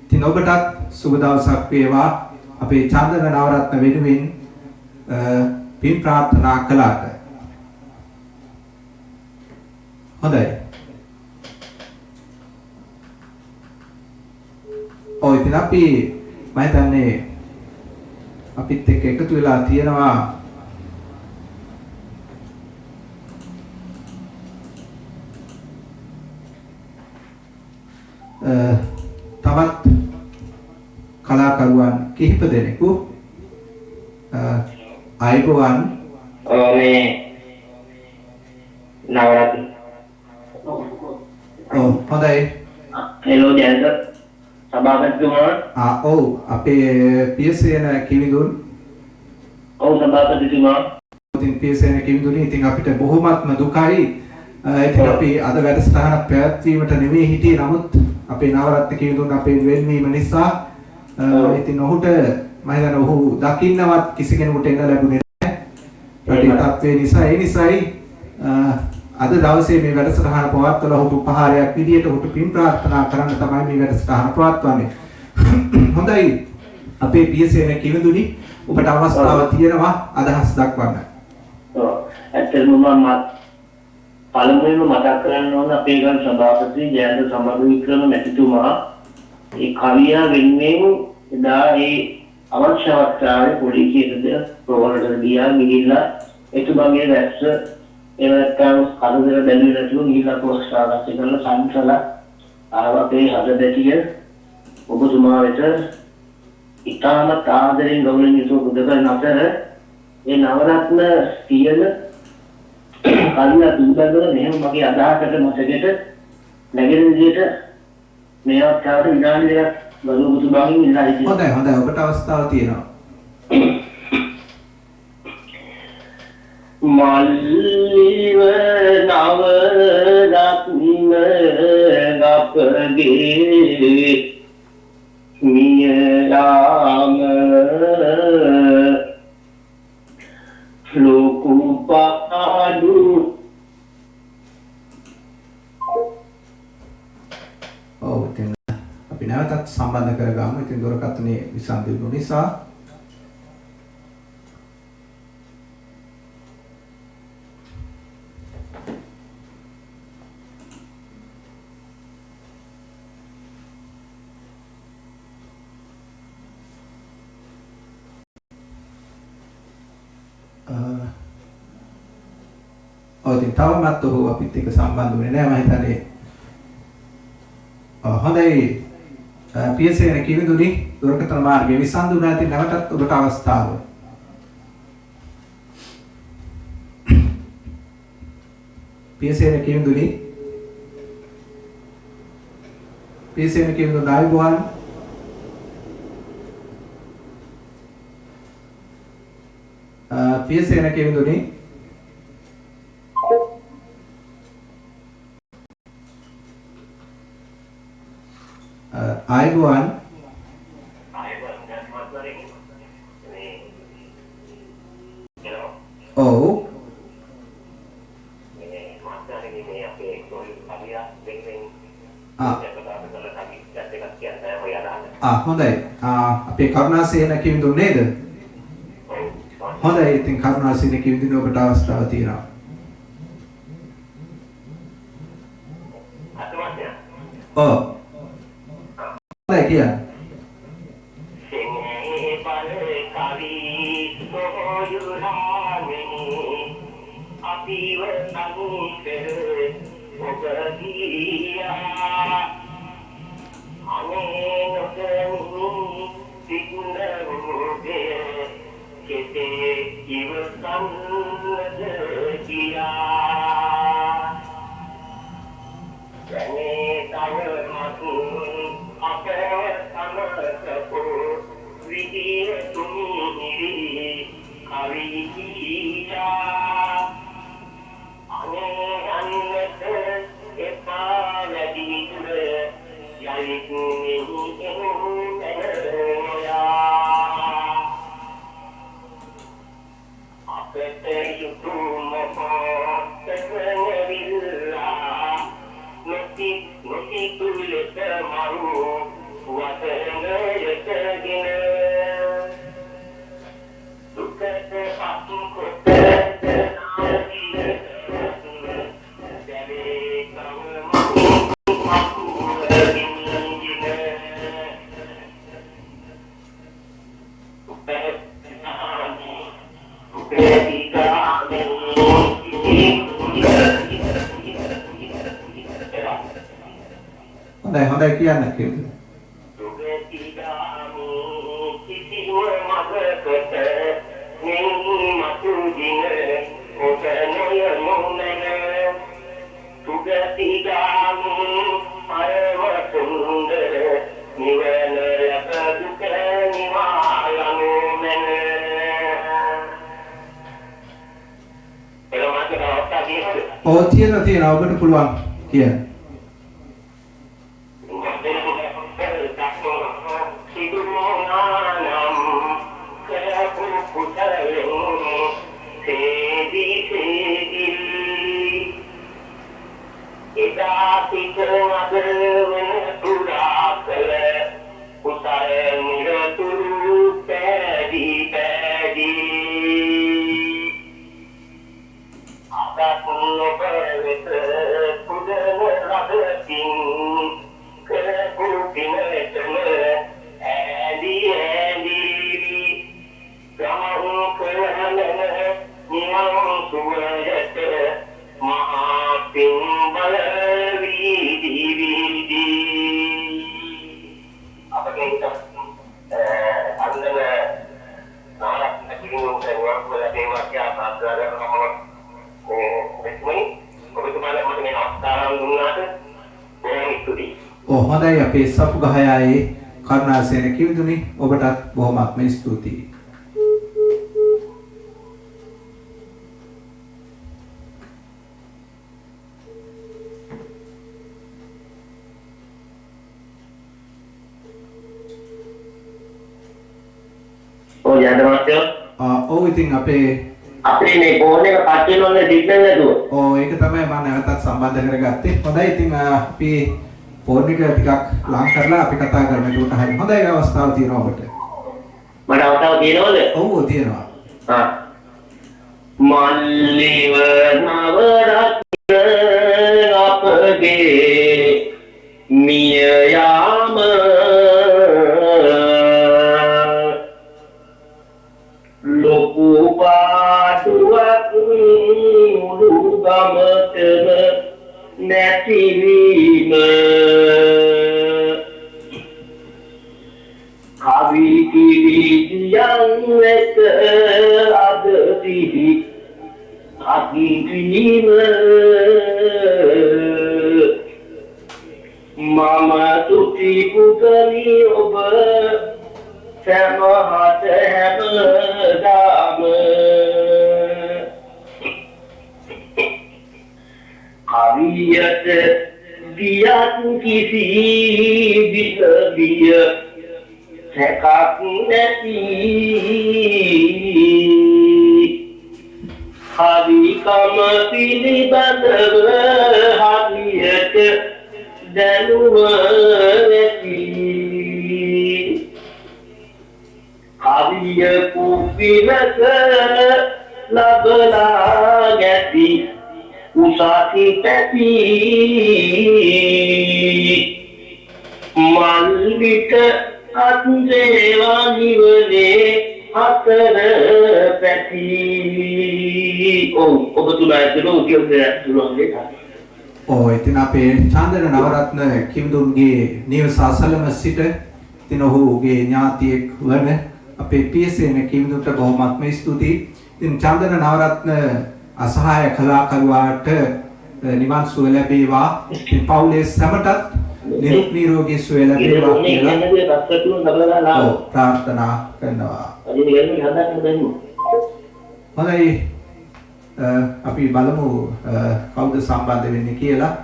ඉතින් ඔබටත් සුබ දවසක් වේවා. අපේ චන්දන නවරත්න වෙනුවෙන් පින් ප්‍රාර්ථනා කළාට. හොඳයි. ඔය ඉතින් අපි මම හිතන්නේ අපිත් එක්ක එකතු වෙලා තියෙනවා තවත් කලාකරුවන් කිහිප දෙනෙකු අයගොවන්
මේ නවරත්න
හොඳයි
හෙලෝ ජයන්ත සභාපතිතුමා
ඔව් අපේ පියසේන කිවිඳුන්
ඔව් සභාපතිතුමා
ඉතින් පියසේන කිවිඳුනි ඉතින් අපිට බොහොමත්ම දුකයි ඉතින් අපි අද වැඩසටහන පැවැත්වීමට නෙවෙයි හිටියේ නමුත් අපේ නවරත්න කිවිඳුන් අපේ වෙන්වීම නිසා ඉතින් ඔහුට මම හිතන්නේ ඔහු දකින්නවත් කිසි කෙනෙකුට එන්න ලැබුණේ නැහැ රටේ තත්ත්වය නිසා ඒ නිසායි අද දවසේ මේ වැඩසටහන පවත්වලා ඔහුට උපහාරයක් විදියට ඔහුට පින් ප්‍රාර්ථනා කරන්න තමයි මේ වැඩසටහන පවත්වන්නේ. හොඳයි අපේ පියසේන කිවිඳුනි ඔබට අවස්ථාවක් තියෙනවා අදහස් දක්වන්න.
ඇත්තටම මම පළමුවෙන්ම මතක් කරන්න ඕන අපේ ගම් සභාපති ජයන්ත සමරවික්‍රම මැතිතුමා ඒ කවිය වෙනුවෙන් එදා ඒ අවශ්‍ය අවස්ථාවේ පොඩි කීයකද ප්‍රවණට ගිහිල්ලා එතුමාගේ වැස්ස එවකම් කඩදර බැලුවේ නැතුව ගිහිල්ලා පොස්ටාරාත් කරලා සංසලා ආව අපේ හදදැතිය ඔබතුමා වෙත ඉතාමත් ආදරෙන් ගෞරවයෙන් යුතුව බුදු කරන අතර ඒ නවරත්න සියල කලිය දුබදවල මෙහෙම මගේ අදහසට මතකෙට නැගෙන විදිහට මේ අවස්ථාවට විනාඩි දෙකක් ගරු බුදුබාමින් ඉල්ලා හිටියා.
හොඳයි ඔබට අවස්ථාවක් තියෙනවා.
මල්ලිව නවරත්න ගපගේ මියලාම ලෝකු පාඩු
ඔව් ඉතින් අපි නැවතත් සම්බන්ධ කරගමු. ඉතින් දුරකථනයේ විසන්ධි වුණු නිසා ඉතින් තවමත් ඔහු අපිත් එක්ක සම්බන්ධ වෙන්නේ නැහැ මම හිතන්නේ. හොඳයි පියසේන කිවිඳුනි දුරකථන මාර්ගයේ විසන්ධි වුණා. ඉතින් නැවතත් ඔබට අවස්ථාව. පියසේන කිවිඳුනි ආයුබෝවන්. පියසේන කිවිඳුනි ආයුබෝවන්. ඔව් හොඳයි අපේ කරුණාසේන කිවිඳුන් නේද? හොඳයි ඉතින් කරුණාසේන කිවිඳුන් ඔබට අවස්ථාවක් තියෙනවා. ඔව් හොඳයි කියන්න.
අපේ
හොඳයි හොඳයි කියන්න කිව්වේ. ඔව් තියෙනවා ඔබට පුළුවන් කියන්න. හොඳයි අපේ සපු ගහයායේ කරුණාසේන කිවිදුනි ඔබටත් බොහොමත්ම ස්තුතියි.
ඔව් යදමත්ය.
ඔව් ඉතින් අපේ
මේ ෆෝන් එක කට් වෙනවනේ සිග්නල් නැතුව.
ඔව් ඒක තමයි මම නැවතත් සම්බන්ධ කරගත්තේ. හොඳයි ඉතින් අපි ෆෝන් එක ටිකක් ලං කරලා අපි කතා කරමු. ඒකට හරි හොඳයි අවස්ථාව තියෙනවා ඔබට.
මට අවස්ථාව තියෙනවද?
ඔව් තියෙනවා.
මල්ලිව නවරත්න අපගේ මිය යාම ලොකු පාටුවක් මුළු ගමතම නැතිවීම කවි කිවියන් එක අද සිහි අකිවීම මම තුති පුතනි ඔබ සමහත හැමදාම කවියට දියත් කිසි විදිය සැකක් නැති කවිකම පිළිබඳව හරියට දැනුම නැති කවිය කුපිලක ලබලා ගැති උසාසි පැති මල්විත අත්දේවා නිවනේ අතර පැති ඔබතුලා ඇතුළු උද්‍යෝගය තුළන්නේ
ඔව් ඉතින් අපේ චන්දන නවරත්න කිවිඳුන්ගේ නිවස අසලම සිට ඉතින් ඔහුගේ ඥාතියෙක් වන අපේ පියසේන කිවිඳුන්ට බොහොමත්ම ස්තුතියි. ඉතින් චන්දන නවරත්න අසහාය කලාකරුවාට නිවන් සුව ලැබේවා. ඉතින් පවුලේ සැමටත් නිරෝගී සුවය ලැබේවා කියලා ප්‍රාර්ථනා කරනවා. හොඳයි අපි බලමු කවුද සම්බන්ධ වෙන්නේ කියලා.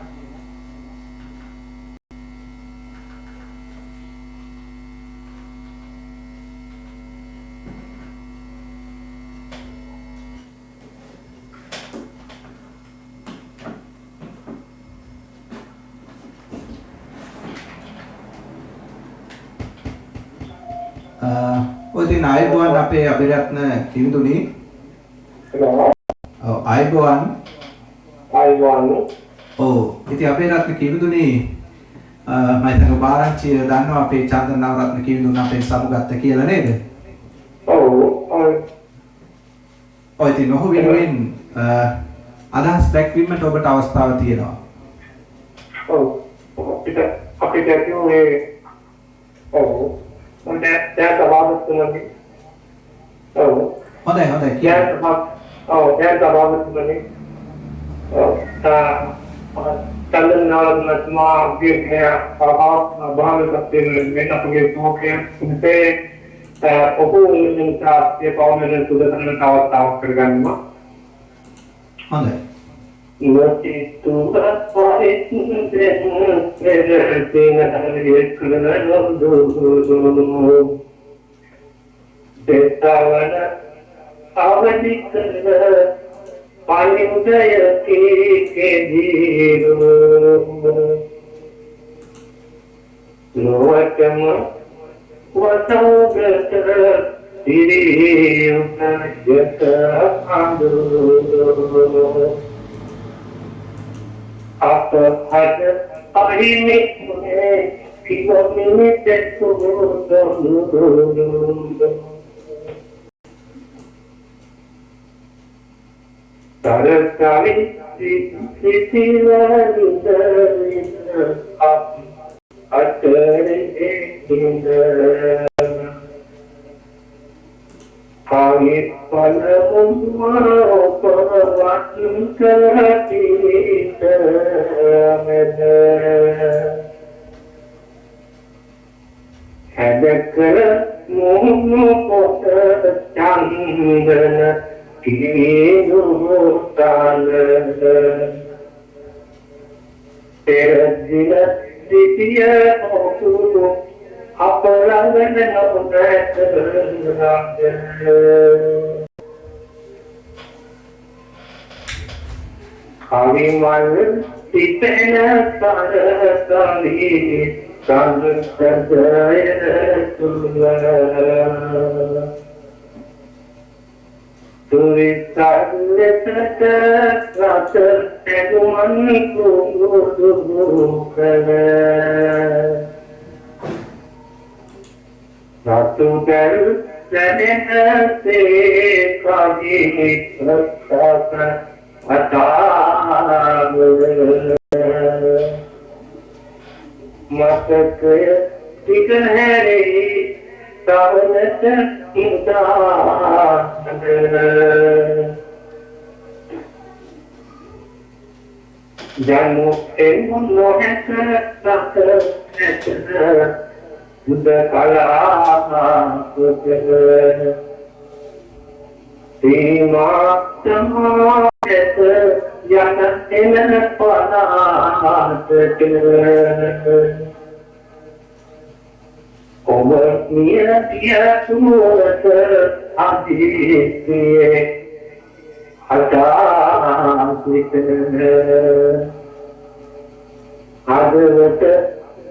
ඔතින් ආයුබෝවන් අපේ අබිරත්න කිවිඳුනි. ආයුබෝවන්. ඔව් ඉතින් අබිරත්න කිවිඳුනි මම හිතන බාරච්චිය දන්නවා අපේ චන්දන නවරත්න කිවිඳුන් අපේ සමුගත්ත කියලා නේද? ඔය ඉතින් ඔහු වෙනුවෙන් අදහස් දැක්වීමට ඔබට අවස්ථාව තියෙනවා.
ඔව්. අපිට කියන්නේ ඔව්. මොකද දැන් සභාවතුමනි. ඔව්.
හොඳයි කියන්න.
දැන් සභාවතුමනි. ඔව්. चंदन नवरत्न के भाव करते में अपने के उनसे ओपो इनका ये पावन में सुदर्शन का अवस्था कर गया
हाँ जी
मोती तू पाए तेरे तेरे ये करना दो देतावना आवधि कर पानी उदय के जीरो लोकम वसौगत तिरे उपजत आंदो आप हद अहिमित में किलोमीत सरकारी स्थिति अतरे आगे पल मुमारो पर वाचन करती हैदकर मोहनो पोत चंदन तेरा दिन द्वितीय अपराधन खाली मन तितन सारी संग सजाय तुझे साले तक तेरे मन को करे रातों कर रहने से काजी रखता कर अता मत के इधर है रे सावनत मुदा जानू एवं मोहे कर बुद्ध काला सीमा समाज जन इन पनात ओवर निया दिया सूरत आदित्य हटासित आदवत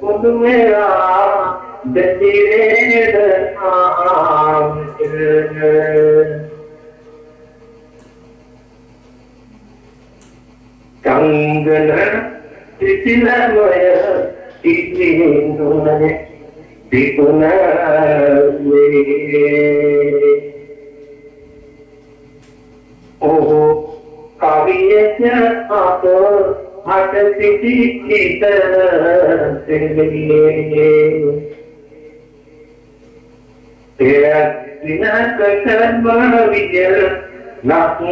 खुद मेरा दजीरे दनाम कंगन तिथिलमय तिथिनुने दिपुना ओहो काव्य आप हट सिद्धि की तरह तेरा बिना कर्म विजय नाम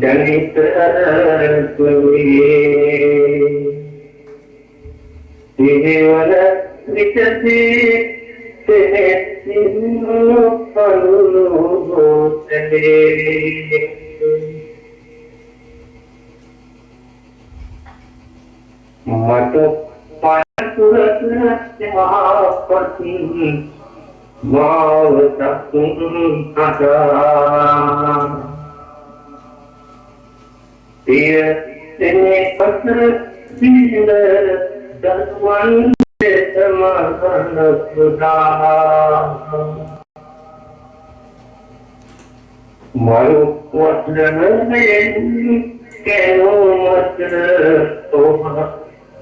जनित जीवन विचते तेरे सिंह पलू चले मत पायपुरत महापति माव तकुं आका तेरे पत्र दिल दसवन से समाधान खुदा मारो वचन में कैनो मत तोहा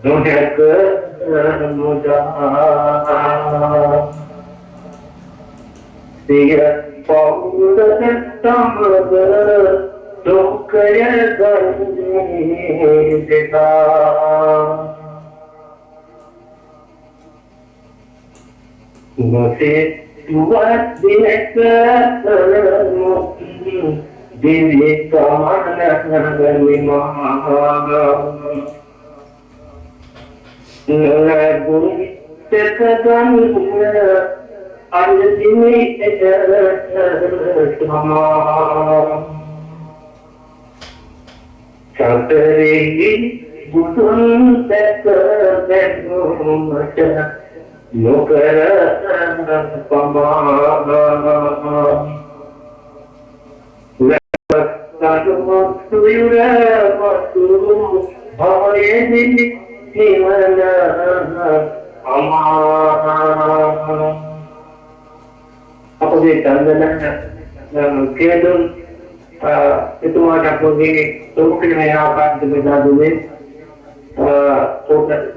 दोहक मुझा
සිය පවුලට සමග දුක්ඛය ගන්නේ දෙසා මොසේ තුවත් දිනක දිවි අපගේ චන්දන කියදුන් එතුමාට අපගේ තෝකේ ආකාරයට බෙදා දුන්නේ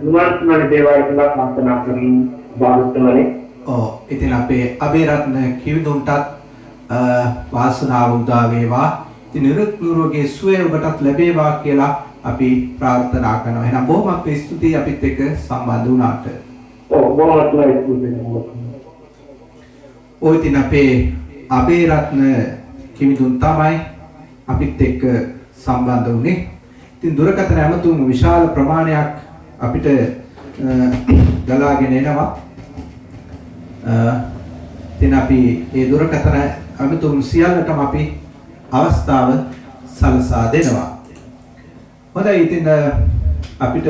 නුවන්සුමන දේවල් කියලා මන්ත්‍රණා කරමින් බාරතුමනේ
ඉතින් අපේ අබේරත්න කිවිඳුන්ටත් වාසනාව උදා වේවා. ඉතින් නිරුක්තියගේ සුවය ඔබටත් ලැබේවා කියලා අපි ප්‍රාර්ථනා කරනවා. එහෙනම් බොහොම ස්තුතියි අපිත් එක්ක සම්බන්ධ වුණාට.
බොහොම ස්තුතියි.
ඔය ඉතින් අපේ අබේරත්න කිවිඳුන් තමයි අපිත් එක්ක සම්බන්ධ වුණේ. ඉතින් දුරකථන ඇමතුම් විශාල ප්‍රමාණයක් අපිට ගලාගෙන එනවා. ඉතින් අපි මේ දුරකථන ඇමතුම් සියල්ලටම අපි අවස්ථාව සලසා දෙනවා. හොඳයි ඉතින් අපිට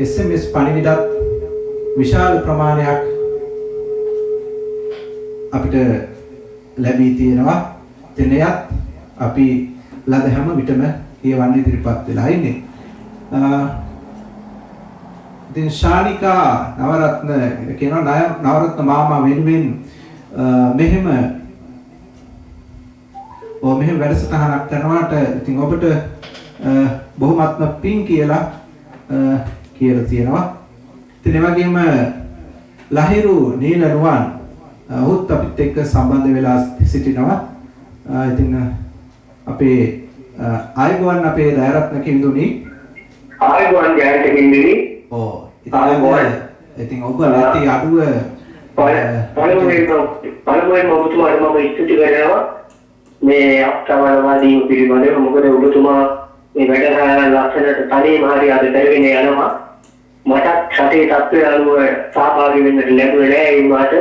SMS පණිවිඩත් විශාල ප්‍රමාණයක් අපිට ලැබී තියෙනවා. ඉතින් එයත් අපි ලද හැම විටම කියවන්න ඉදිරිපත් වෙලා ඉන්නේ. ඉතින් ශානිකා නවරත්න කියනවා නවරත්න මාමා වෙනුවෙන් මෙහෙම වැඩසටහනක් කරනවාට ඉතින් ඔබට බොහොමත්ම පිං කියලා තියෙනවා. ඉතින් ඒ වගේම ලහිරු නීලනුවන් ඔහුත් අපිත් එක්ක සම්බන්ධ වෙලා සිටිනවා. ඉතින් අපේ ආයුබෝවන් අපේ දයරත්න කිවිඳුනි.
ආයුබෝවන් ජයන්ත කිවිඳුනි.
ඉතින් ඔබ නැති අඩුව
පළමුවෙන්ම ඔබතුමාට මම ස්තුති කරනවා මේ අප්‍රමාණවාදී පිළිබඳව. මොකද ඔබතුමා මේ වැඩසටහන ලක්ෂණයට තනියම හරි අද කරගෙන යනවා. මටත් රටේ තත්ත්වය අනුව සහභාගී වෙන්න ලැබුණේ නැහැ. ඒ වුණාට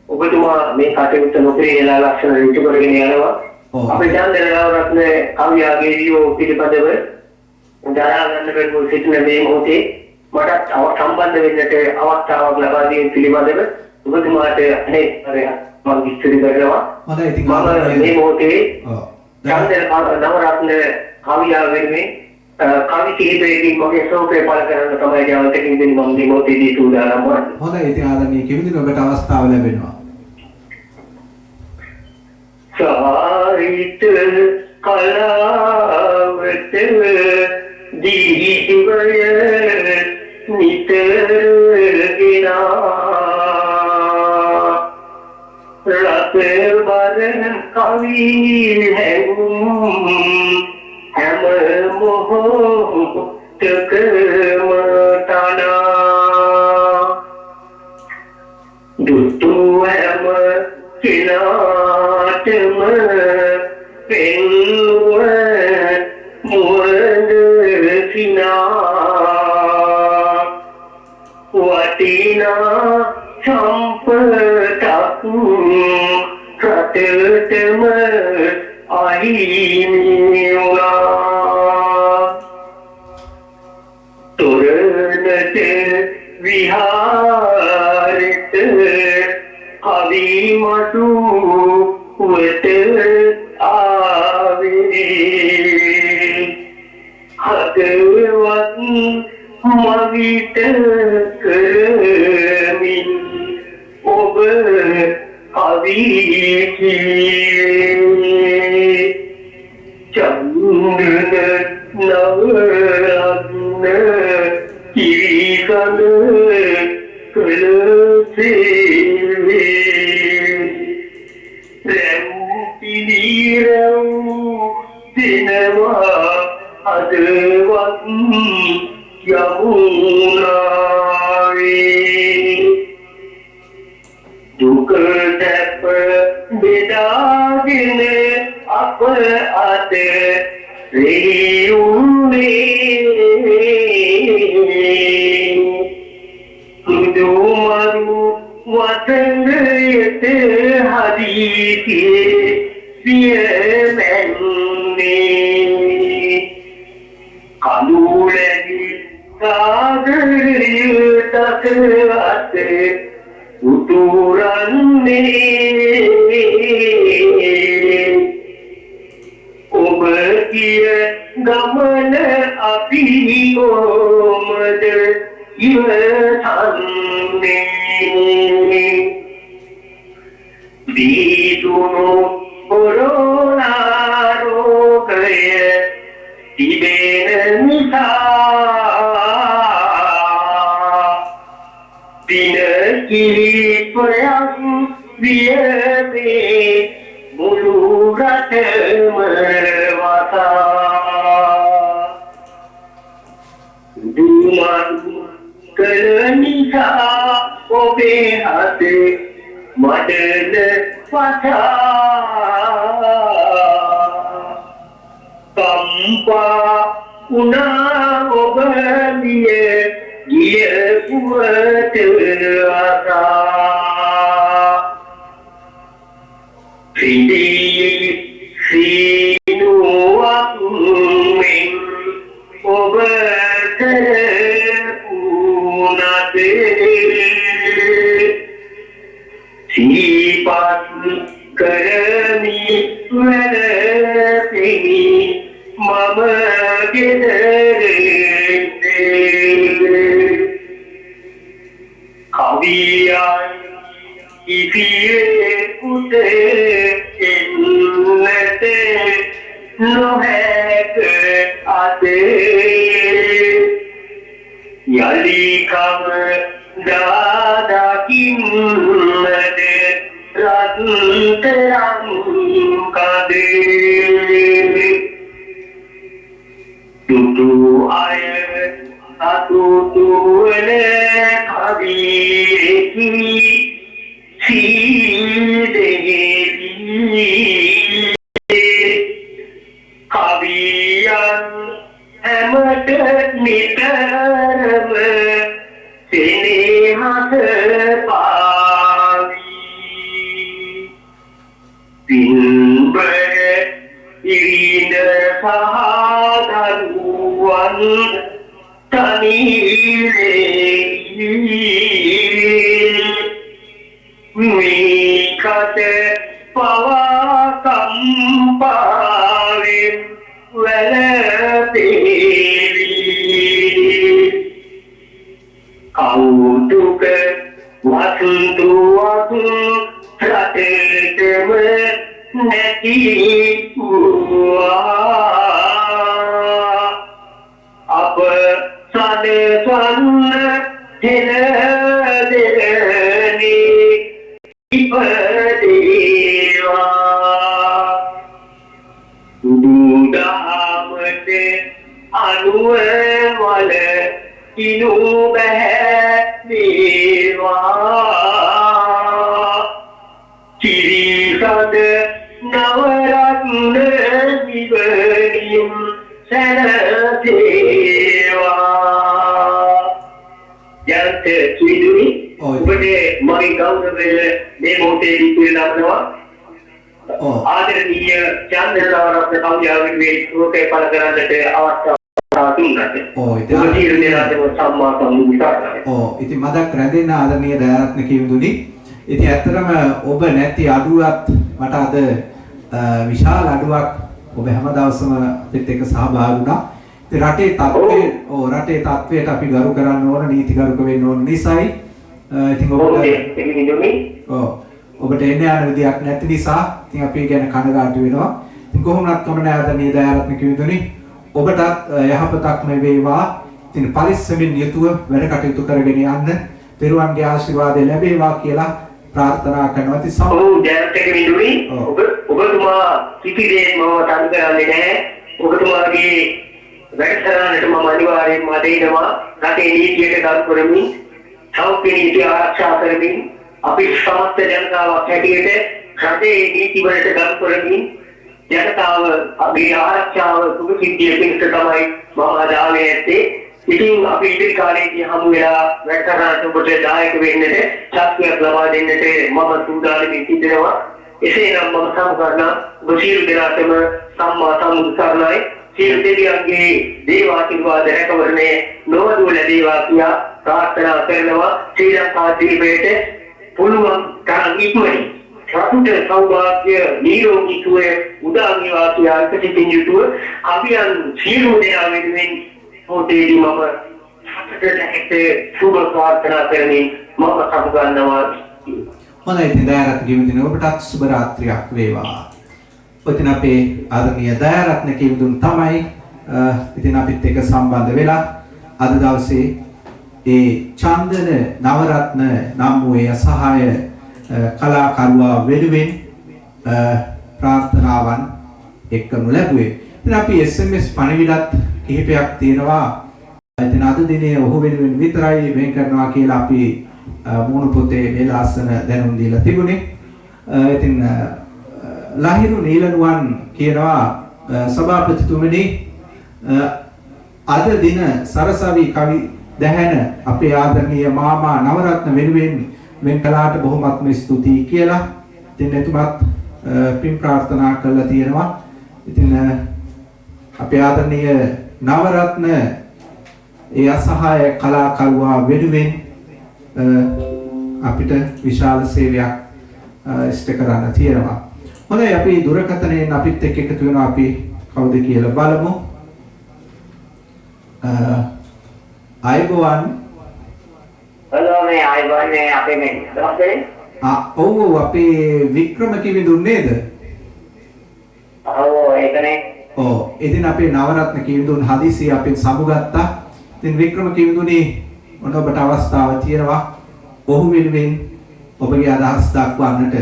ඔබතුමා මේ කටයුත්ත නොපිළිලා ලක්ෂණ ඍජු කරගෙන යනවා. අපේ චන්දනවරත්න කවියාගේ වීඩියෝ පිළිබඳව දරා ගන්න බැරුව සිටින මේ මොහොතේ මටත් සම්බන්ධ වෙන්නට අවස්ථාවක් ලබා දීම පිළිබඳව ඔබතුමාට අනේක මම විස්තර කරනවා.
හොඳයි ඉතින්
මම මේ මොහොතේ චන්දනවරත්න කවියා වෙනුවෙන් කවි කිහිපයකින් මගේ ශෝකය පළ කරන්න තමයි ජාතකින් දෙන්නේ මම මේ මොහොතේදී සූදානම් වන්නේ.
හොඳයි ඉතින් ආදරණීය කිවිඳුන ඔබට අවස්ථාව ලැබෙනවා.
සාහිත්‍ය කලාවට දීවය නිතරගෙනා රතවරන කවි හැඟුම් හැම මොහොතකම තනා දුටු හැම කිනාටම පෙන්නුව මුවද සිනා වටිනා සම්පතක් රටටම අහිමි වුණා. තොරණට විහාරෙට කවිමතු වෙත ආවේ හදවත් මවිත කරමින් ඔබ කවි කීවේ චන්ද්‍රන නවරත්න කිරිකඳ කළසේ දිනවා අදවත් යමුනාවේ දුක දැප බෙදාගෙන අප අත රෙවුනේ දුමරු වතනයට හදිසියේ සියමන්නේ කඳුලැදි සාගරයට අත උතුරන්නේ ඔබ කිය ගමන අපි කොමද ඉවසන්නේ දීතුණු කොරෝනා රෝගය තිබෙන නිසා දින කිහිපයක් වියදී මුළු රටම වසා දුමරු කළ නිසා ඔබේ හදේ මඩල වසා කම්පා උනා ඔබ මිය ගිය පුවත අසා සිනුවක් මෙන් ඔබ කරපුනදේ සිහිපත් කරමි වැළපෙමි මම ගෙදරේ කවියයි ඉතියේ කුතේ එන්නට නොහැක අතේ යලි කම දාදකින්නද රත්තරන් කදේ තුතු අය අතුතුවන කවියෙකි සීදෙහි කවියන් හැමට නිතරම සෙනෙහස පාවී පින්බර ඉරින සහදරුවන් තනිරේ මේකට පවා කම්පාවෙන් වැළපෙවි කෞතුක වසන්තුවක් රටේටම නැති වූවා අප සදසන්න හෙළ දෙරණී ඉපදේවා දුදාමට අනුව වල කිනු බැහැවේවා කිරිසද නවරත්න විවරින් සැනසේවා යන්ත කිදුනි ඔබට මගේ ගෞරවය මේ මොහොතේ දීලා ආදරණීය චන්ද්‍රරත්න කවියාවෙන් මේ රූපේ පළ කරන්නට අවස්ථාව දුන්නාට. ඉතින් සම්මා සම්බුද්ධ.
ඉතින් මදක් රැඳෙන ආදරණීය දයාරත්න කිවිඳුනි. ඉතින් ඇත්තටම ඔබ නැති අඩුවක් මට අද විශාල අඩුවක් ඔබ හැම දවසම අපිත් එක්ක සහභාගී වුණා. ඉතින් රටේ තත්ත්වයට අපි ගරු කරන්න ඕන නීතිගරුක වෙන්න ඕන නිසායි. ඉතින් ඔබට එන්න යන විදියක් නැති නිසා ඉතින් අපි ගැන කනගාටු වෙනවා. ඉතින් කොහොමවත් කමන ආදරණීය දයාරත්න කිවිඳුනි ඔබටත් යහපතක්ම වේවා. ඉතින් පරිස්සමින් යුතුව වැඩ කටයුතු කරගෙන යන්න. පෙරුවන්ගේ ආශිර්වාදය ලැබේවා කියලා ප්‍රාර්ථනා කරනවා. ඉතින්
ඔව් ජයන්ත කෙනෙකුයි
ඔව්.
ඔබතුමා කිසිදේ මම තනි කරන්නේ නැහැ. ඔබතුමාගේ වැඩසටහනට මම අනිවාර්යයෙන්ම දෙනවා. රටේ නීතියට ගරු කරමින් සෞඛ්‍ය නීතිය ආරක්ෂා කරමින් අපි සමස්ත ජනතාවක් හැටියට රටේ නීති වලට ගරු කරමින් ජනතාවගේ ආරක්ෂාව සුභසිද්ධිය පිණිස තමයි මම අද ආවේ ඇත්තේ. ඉතින් අපි ඉදිරි කාලේදී හමු වෙලා වැඩසටහනට ඔබට දායක වෙන්නට ශක්තියක් ලබා දෙන්නට මම සූදානම් සිටිනවා. එසේනම් මම සමුගන්නා ඔබ සියලු දෙනාටම සම්මා සම්බුදු සරණයි. සියලු දෙවියන්ගේ දේව ආශිර්වාද රැකවරණය නොවදු ලැබේවා කියා ප්‍රාර්ථනා කරනවා. ශ්‍රී ලංකා දීපයට පුළුවන් තරම් ඉක්මනින් රටට සෞභාග්‍ය නිරෝගී සුවය උදා වේවා කියා සිතින් යුතුව අභියන් සියලු දෙනා වෙනුවෙන් හොතේදී මම සතුටට සුබ ප්‍රාර්ථනා කරමින් මම සමුගන්නවා.
හොඳයි ඉතින් දයාරත්න කිවිඳින ඔබටත් සුබ රාත්‍රියක් වේවා. ඔතින් අපේ ආදරණීය දයාරත්න කිවිඳුන් තමයි ඉතින් අපිත් එක්ක සම්බන්ධ වෙලා අද දවසේ ඒ චන්දන නවරත්න නම් වූ ඒ අසහාය කලාකරුවා වෙනුවෙන් ප්‍රාර්ථනාවන් එක්කනු ලැබුවේ. ඉතින් අපි SMS පණිවිඩත් කිහිපයක් තියෙනවා. ඉතින් අද දිනේ ඔහු වෙනුවෙන් විතරයි වෙන් කරනවා කියලා අපි මූණු පොතේ මේ ලස්සන දැනුම් දීලා තිබුණේ. ඉතින් ලහිරු නීලනුවන් කියනවා සභාපතිතුමනි අද දින සරසවි කවි දැහැන අපේ ආදරණීය මාමා නවරත්න වෙනුවෙන් වෙන් කළාට බොහොමත්ම ස්තුතියි කියලා. ඉතින් එතුමත් පින් ප්‍රාර්ථනා කළා තියෙනවා. ඉතින් අපේ ආදරණීය නවරත්න ඒ අසහාය කලාකරුවා වෙනුවෙන් අපිට විශාල සේවයක් ඉෂ්ට කරන්න තියෙනවා. හොඳයි අපි දුරකථනයෙන් අපිත් එක්ක එකතු වෙනවා. අපි කවුද කියලා බලමු. අයබෝවන්.
හලෝ මේ ආයිබෝන් මේ අපේ මේ දවසේ
ඔව් අපේ වික්‍රම කිවිඳුන් නේද?
ඔව් ඒකනේ.
ඔව් ඉතින් අපේ නවරත්න කිවිඳුන් හදිසිය අපෙන් සමුගත්තා. ඉතින් වික්‍රම කිවිඳුනි ඔන්න ඔබට අවස්ථාව තියෙනවා ඔහු වෙනුවෙන් ඔබගේ අදහස් දක්වන්නට.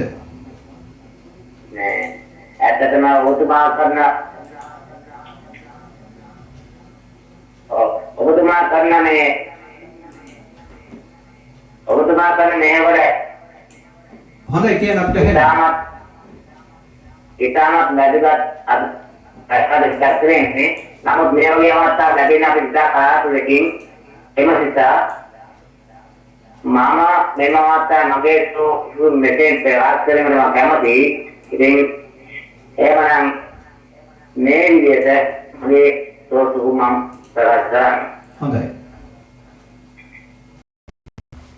නේ ඇත්තටම ඔබතුමා කරන මේ වල
හොඳයි කියන අපිට හෙන්න.
ඊටමත් වැදගත් අද ඉස්සරහේ නමුත් මේ වගේ අවස්ථා ලැබෙන අපිට කලාතුරකින් එම නිසා මම මේ අවස්ථාව මගේ මෙතෙන් ප්‍රකාශ කරන්න මම කැමතියි. ඉතින් එහෙමනම් මේ විදිහට මේ තෝරපු මම ප්‍රකාශ කරනවා.
හොඳයි.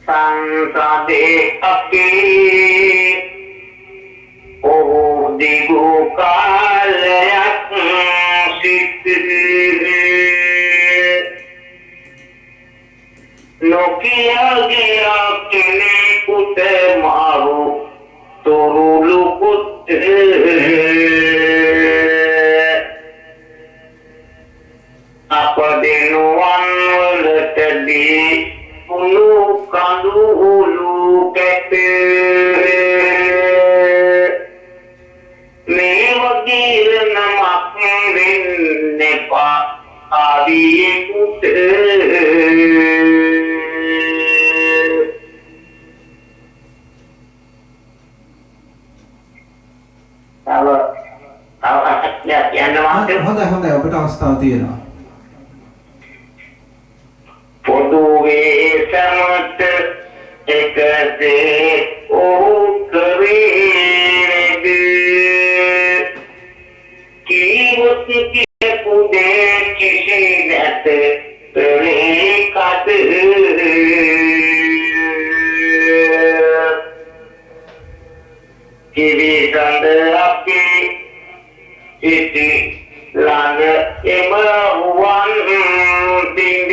සංසදේ අපේ ඕ දිගු කාලයක් සිටියේ නොකියගේ කෙනෙකුට මාරු තොරුළු පුතේ අපදිනුවන් වලටදී උණු කඳු උළු කැටේ මේ වගේ නමක් වෙන්නේ පා ආදියෙකුට
හොඳයි ඔබට අවස්ථාව තියෙනවා.
පොදුවේ සමත එකසේ ඔහු කරේද කීවොත් කියපුදේ කිසි නැත තනේ කද කිවි සඳ අපි ඉති ළඟ එම වන් තිඟ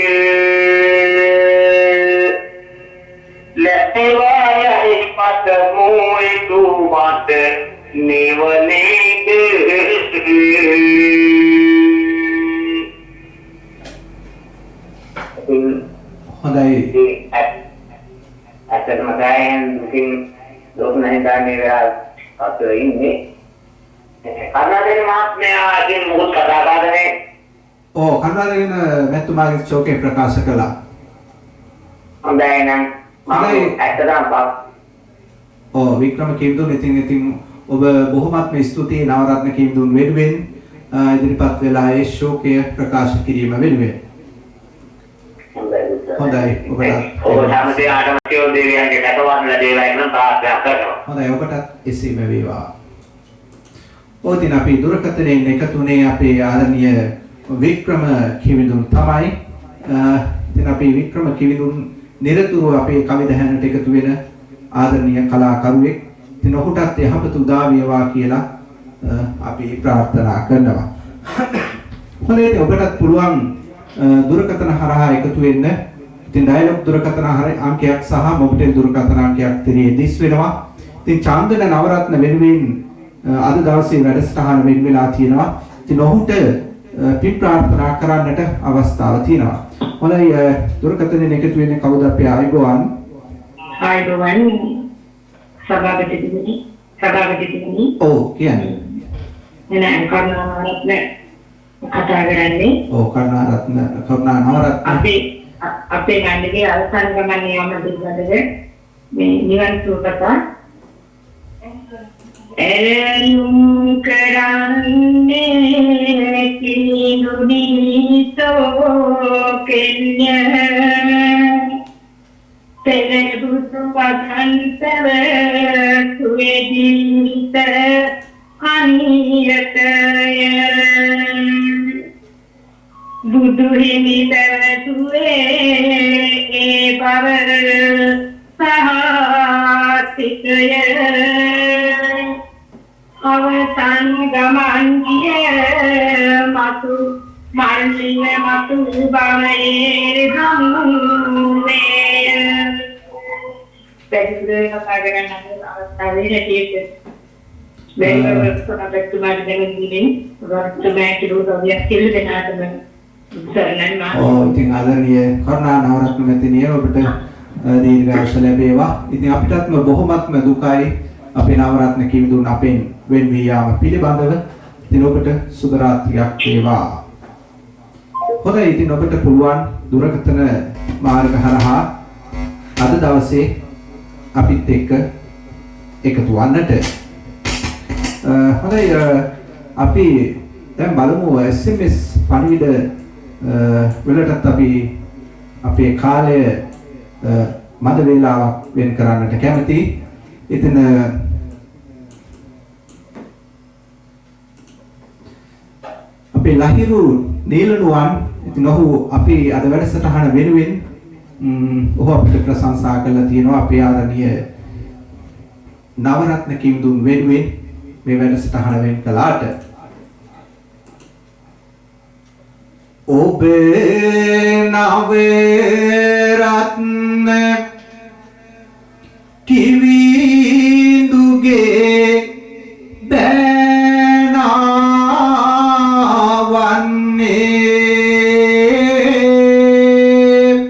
ලැබෙවාය පත මොයිතු මත නිවනේද
හොඳයි.
ඇත්තටම දැන් ඉතින් හිතන්නේ මේ වෙලාව අතර ඉන්නේ. කර්ණාටක මහත්මයාගෙන් මොකද කතා කරන්නේ?
ඕ කන්නාලගෙන මැතිතුමාගේ ශෝකය ප්‍රකාශ කළා.
හොඳයි නම්
හොඳයි.
මම ඇත්තටම
ඕ වික්‍රම කිම්දුන් ඉතින් ඔබ බොහොමත්ම ස්තුතියි නවරත්න කිම්දුන් වෙනුවෙන් ඉදිරිපත් වෙලා ඒ ශෝකය ප්‍රකාශ කිරීම වෙනුවෙන්. හොඳයි
ඔබ සම්මතයේ ආගමිකයෝ දෙවියන්ගේ කටවන්න ලැබේවා නම් ප්‍රාර්ථනා කරනවා.
හොඳයි ඔබටත් එසේම වේවා. ඔතින් අපි දුරකථනයෙන් එකතුනේ අපේ ආදරණීය වික්‍රම කිවිඳුන් තමයි. ඉතින් අපි වික්‍රම කිවිඳුන් නිරතුරුව අපේ කවි දහනට එකතු වෙන ආදරණීය කලාකරුවෙක්. ඉතින් ඔහුටත් යහපත උදා වේවා කියලා අපි ප්‍රාර්ථනා කරනවා. හොඳයි ඔබටත් පුළුවන් දුරකථන හරහා එකතු වෙන්න. ඉතින් ඩයලොග් දුරකථන අංකයක් සහ මොබිටෙල් දුරකථන අංකයක් තිරේ දිස් වෙනවා. ඉතින් චන්දන නවරත්න වෙනුවෙන් අද දවසේ වැඩසටහන වෙන් වෙලා තියෙනවා. ඉතින් ඔහුට පින් ප්‍රාර්ථනා කරන්නට අවස්ථාව තියෙනවා. හොඳයි දුරකථනයෙන් එකතු වෙන්නේ කවුද අපේ ආයුබෝවන්?
ආයුබෝවන් සභාපතිතුමනි.
ඔව් කියන්නේ.
නෑ කරුණාරත්න කතා කරන්නේ.
ඔව් කරුණාරත්න
අපේ ගන්නේ අවසන් ගමනේ යන පිළිබඳව මේ නිවන් සුව කතා එලුම් කරන්නේ කිනුනිසෝ කෙන්‍ය තෙලබුසු වසන්තව සුවේදීත අනියතය බුදු හිමි පැවතුවේ ඒ බව සහතිකය අවසන් ගමන් ගිය මතු මල්ලින මතු බවයේ හමුවේ පැහැදිලි කතා කරන්න අවස්ථාවේ හැටියට මේක අපතුමාට දැනෙන්නේ වර්තමානයේ කිරුවදියක් කියලා දෙනාටම
ඉතින් ආදරණීය කරුණා නවරත්න මැතිණිය ඔබට දීර්ඝායුෂ ලැබේවා. ඉතින් අපිටත්ම බොහොමත්ම දුකයි අපේ නවරත්න කිවිඳුන් අපෙන් වෙන් වී යාම පිළිබඳව. ඉතින් ඔබට සුබ රාත්‍රියක් වේවා. හොඳයි ඉතින් ඔබට පුළුවන් දුරකථන මාර්ග හරහා අද දවසේ අපිත් එක්ක එකතු වන්නට. හොඳයි අපි දැන් බලමු SMS පණිවිඩ වලටත් අපි අපේ කාලය මද වේලාවක් වෙන් කරන්නට කැමතියි. ඉතින් අපේ ලහිරු නීලනුවන් ඉතින් ඔහු අපි අද වැඩසටහන වෙනුවෙන් ඔහු අපිට ප්‍රශංසා කළා තියෙනවා අපේ ආදරණීය නවරත්න කිම්දුන් වෙනුවෙන් මේ වැඩසටහන වෙන් කළාට. ඔබේ නවරත්න කිවිඳුගේ බෑනාවන්නේ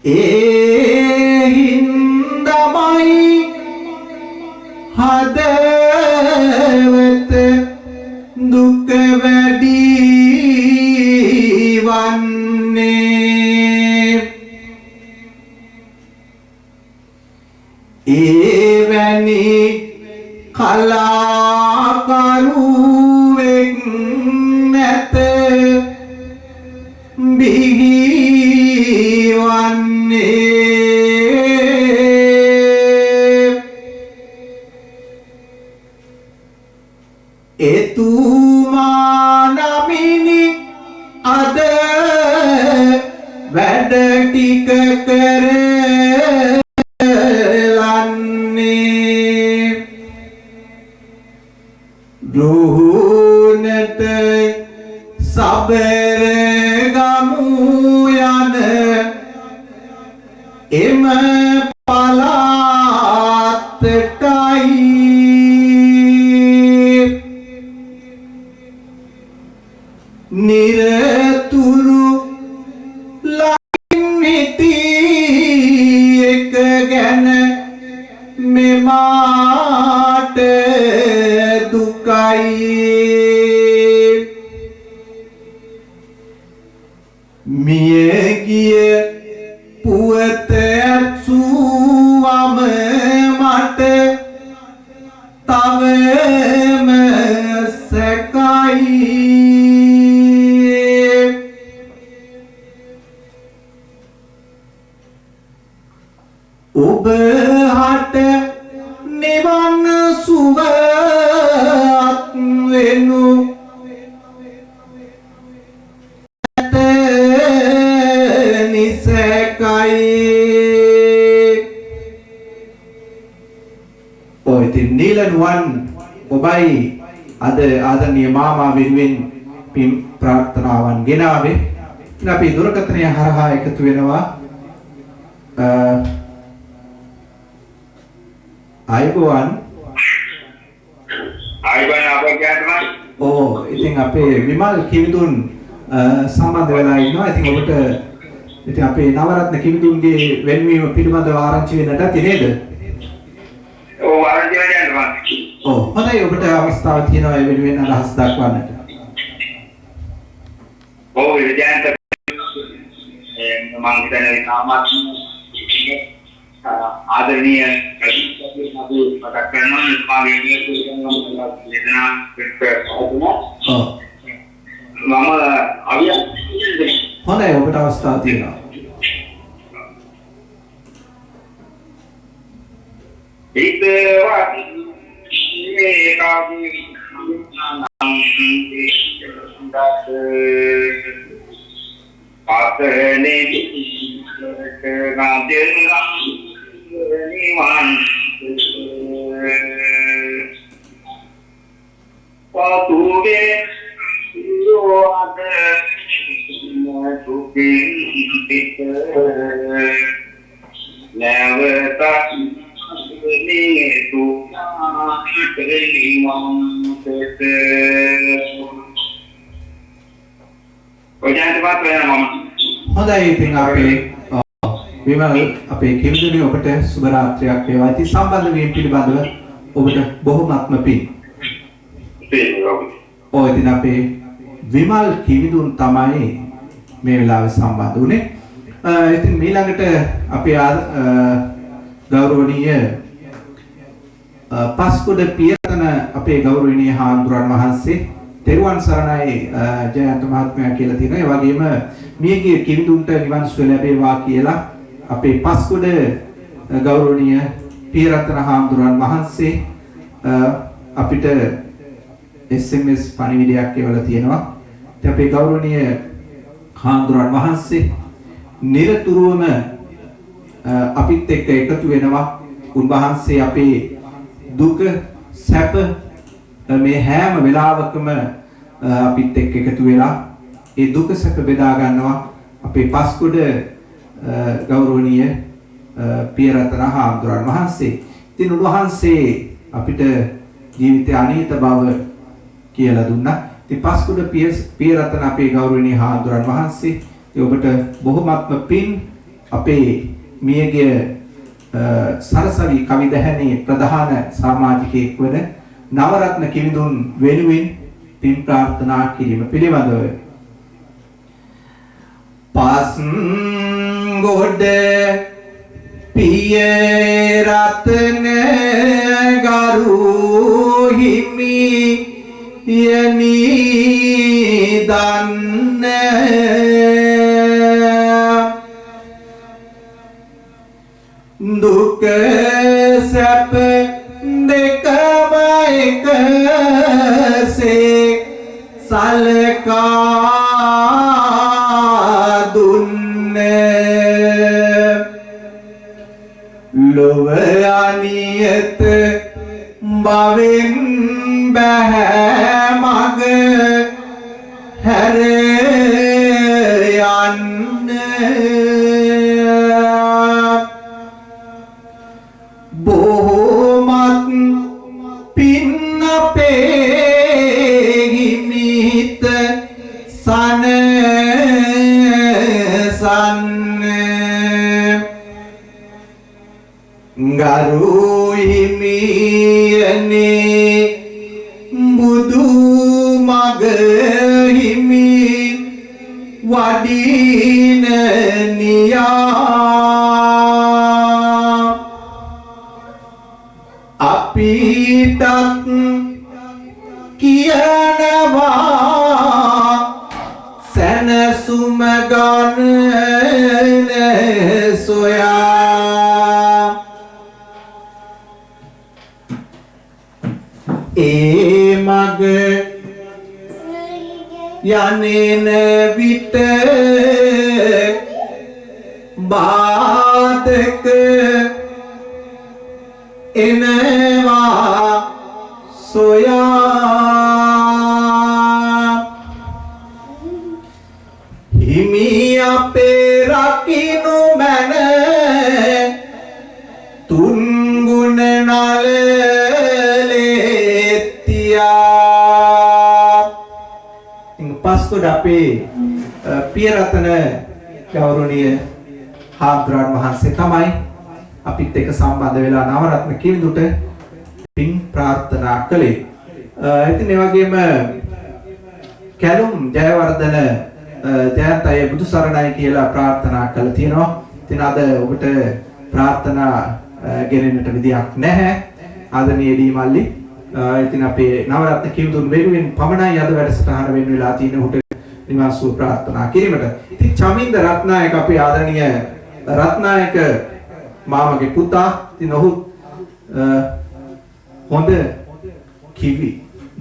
ඒ හින්දමයි හදවත දුක වැඩි වන්නේ එවැනි කලාකරුවෙක් නැත බිහි වන්නේ එතුමා නමිනි අද වැඩ ටික කරලන්නේ ගෘහුණට සබරගමු යන එම පලාතටයි නිරතුරු ලයින් හිටි එක මාට දුකයි මියගිය පුවත ඇසුවම මට තවම සැකයි ඔබ හට නිවන් සුවත් වෙනු ඇත නිසකයි ඔය ඉතින් නිලනුවන් ඔබයි අද ආදරණීය මාමා වෙනුවෙන් පින් ප්‍රාර්ථනාවන් ගෙනාවේ. ඉතින් අපි දුරකථනය හරහා එකතු වෙනවා අයිබෝවන්
අපේ කියන්නවා
ඉතින් අපේ විමල් කිවිඳුන් සම්බන්ධ වෙලා ඉන්නවා. ඉතින් ඔබට ඉතින් අපේ නවරත්න කිවිඳුන්ගේ වෙන්වීම පිළිබඳව ආරංචි වෙන්නට ඇති නේද?
ඔව් ආරංචි වෙනවා.
හොඳයි ඔබට අවස්ථාවක් තියෙනවා ඒ වෙනුවෙන් අදහස් දක්වන්නට.
ඔව් විද්‍යාන්ත මම හිතන්නේ තාමත් ආදරණීය අපි මතක් කරනවා මාගේ වේදනා මම අවිය
හොඳයි ඔබට අවස්ථාවක් තියෙනවා. හොඳයි ඉතින් අපේ විමල් අපේ කිවිඳුනි ඔබට සුබ රාත්‍රියක් වේවා. ඉතින් සම්බන්ධ වීම පිළිබඳව ඔබට බොහොමත්ම පිං. ඉතින් අපේ විමල් කිවිඳුන් තමයි මේ වෙලාවේ සම්බන්ධ වුණේ. ඉතින් ඊළඟට අපේ ගෞරවනීය පස්කොඩ පියතන අපේ ගෞරවනීය හාමුදුරන් වහන්සේ තෙරුවන් සරණයි ජයන්ත මහත්මයා කියලා තියෙනවා. ඒ වගේම මියගිය කිවිඳුන්ට නිවන් සුව ලැබේවා කියලා අපේ පස්කොඩ ගෞරවනීය පියරත්න හාමුදුරන් වහන්සේ අපිට SMS පණිවිඩයක් එවලා තියෙනවා. ඉතින් අපේ ගෞරවනීය හාමුදුරන් වහන්සේ නිරතුරුවම අපිත් එක්ක එකතු වෙනවා. උන්වහන්සේ අපේ දුක සැප මේ හැම වෙලාවකම අපිත් එක්ක එකතු වෙලා ඒ දුක සැප බෙදා ගන්නවා. අපේ පස්කොඩ ගෞරවනීය පියරත්න හාමුදුරන් වහන්සේ. ඉතින් උන්වහන්සේ අපිට ජීවිතය අනිහිත බව කියලා දුන්නා. ඉතින් පස්කොඩ පියරත්න අපේ ගෞරවනීය හාමුදුරන් වහන්සේ ඔබට බොහොමත්ම පින්. අපේ මියගිය සරසවි කවි දැහැනේ ප්‍රධාන සමාජිකයෙක් වන නවරත්න කිවිඳුන් වෙනුවෙන් පින් ප්‍රාර්ථනා කිරීම පිළිබඳව පස්ගොඩ පිය රත්න ගරු හිමි යනි දන්න දුක සැප දෙකම එකසේ සලකා දුන්නේ ලොව අනියත බවෙන් බෑ මග හැර යන්න බොහොමත් පින් අපේ හිමිත සනසන්න ගරු හිමි හිමියනේ බුදු මග හිමි වඩින නියා අපිටත් කියනවා සැනසුම ගන්න සොයා ඒ මග යන්නේන විට බාධක එනවා සොයා හිමි අපේ රකින්නු මන තුන් ගුණ නලලෙත්තියා පස්කොඩ අපේ පියරතන ගෞරවනීය හාමුදුරන් වහන්සේ තමයි අපිත් එක්ක සම්බන්ධ වෙලා නවරත්න කිවිඳුට පින් ප්‍රාර්ථනා කළේ. ඉතින් ඒ වගේම කැලුම් ජයවර්ධන ජයන්තය බුදු සරණයි කියලා ප්‍රාර්ථනා කළා තියෙනවා. ඉතින් අද ඔබට ප්‍රාර්ථනා ගෙනෙන්නට විදියක් නැහැ. ආදරණීය දී මල්ලි. ඉතින් අපේ නවරත්න කිවිඳුන් වෙනුවෙන් පමණයි අද වැඩසටහන වෙන්න වෙලා තියෙන උට නිවන් සුව ප්‍රාර්ථනා කිරීමට. ඉතින් චමින්ද රත්නායක අපේ ආදරණීය රත්නායක මාමගේ පුතා. ඉතින් ඔහු හොඳ කිවි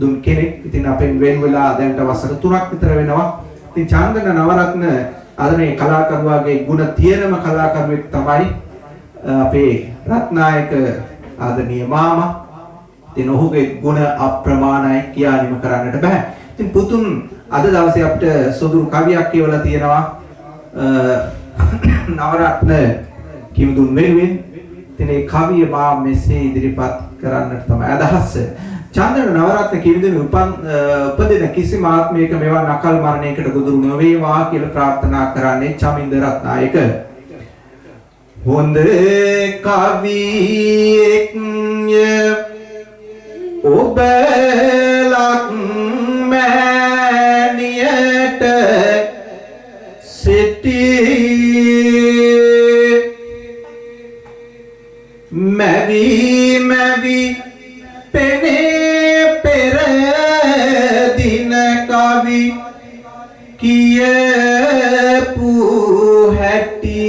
දුන් කෙනෙක්. ඉතින් අපෙන් වෙන් වෙලා දැන්ට වසර 3ක් විතර වෙනවා. ඉතින් චන්දන නවරත්න ආදරණීය කලාකරුවාගේ ගුණ තියෙනම කලාකරුවෙක් තමයි අපේ රත්නායක ආදරණීය මාමා. ඉතින් ඔහුගේ ගුණ අප්‍රමාණයි කියා නිම කරන්නට බෑ. ඉතින් පුතුන් අද දවසේ අපිට සොදුරු කවියක් කියවලා තියෙනවා නවරත්න කිවිඳුන් වෙනුවෙන්. ඉතින් ඒ කවිය මා මෙසේ ඉදිරිපත් කරන්නට තමයි අදහස. චන්දන නවරත්න කිවිඳුන් උපදින කිසිම ආත්මයක මෙවන් අකල් මරණයකට ගොදුරු නොවේවා කියලා ප්‍රාර්ථනා කරන්නේ චමින්ද රත්නායක. හොඳ කවියෙක් ඔබ ලක් මෑණියට සිටි මැවි පෙනේ පෙර දින කවි කියපු හැටි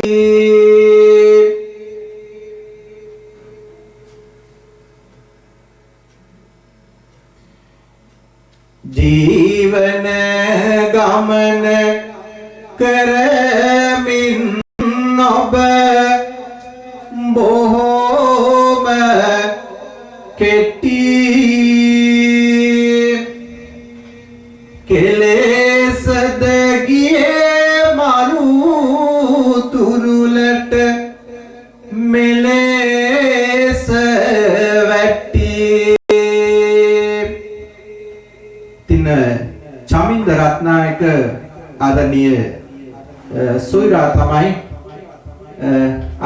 ජීවන ගමන කරමින් ඔබ බොහෝම කෙටි කෙලෙසද ගියේ මරු තුරුලට මෙලෙස වැටි. තින චමින්ද රත්නායක ආදරණීය සොයිරා තමයි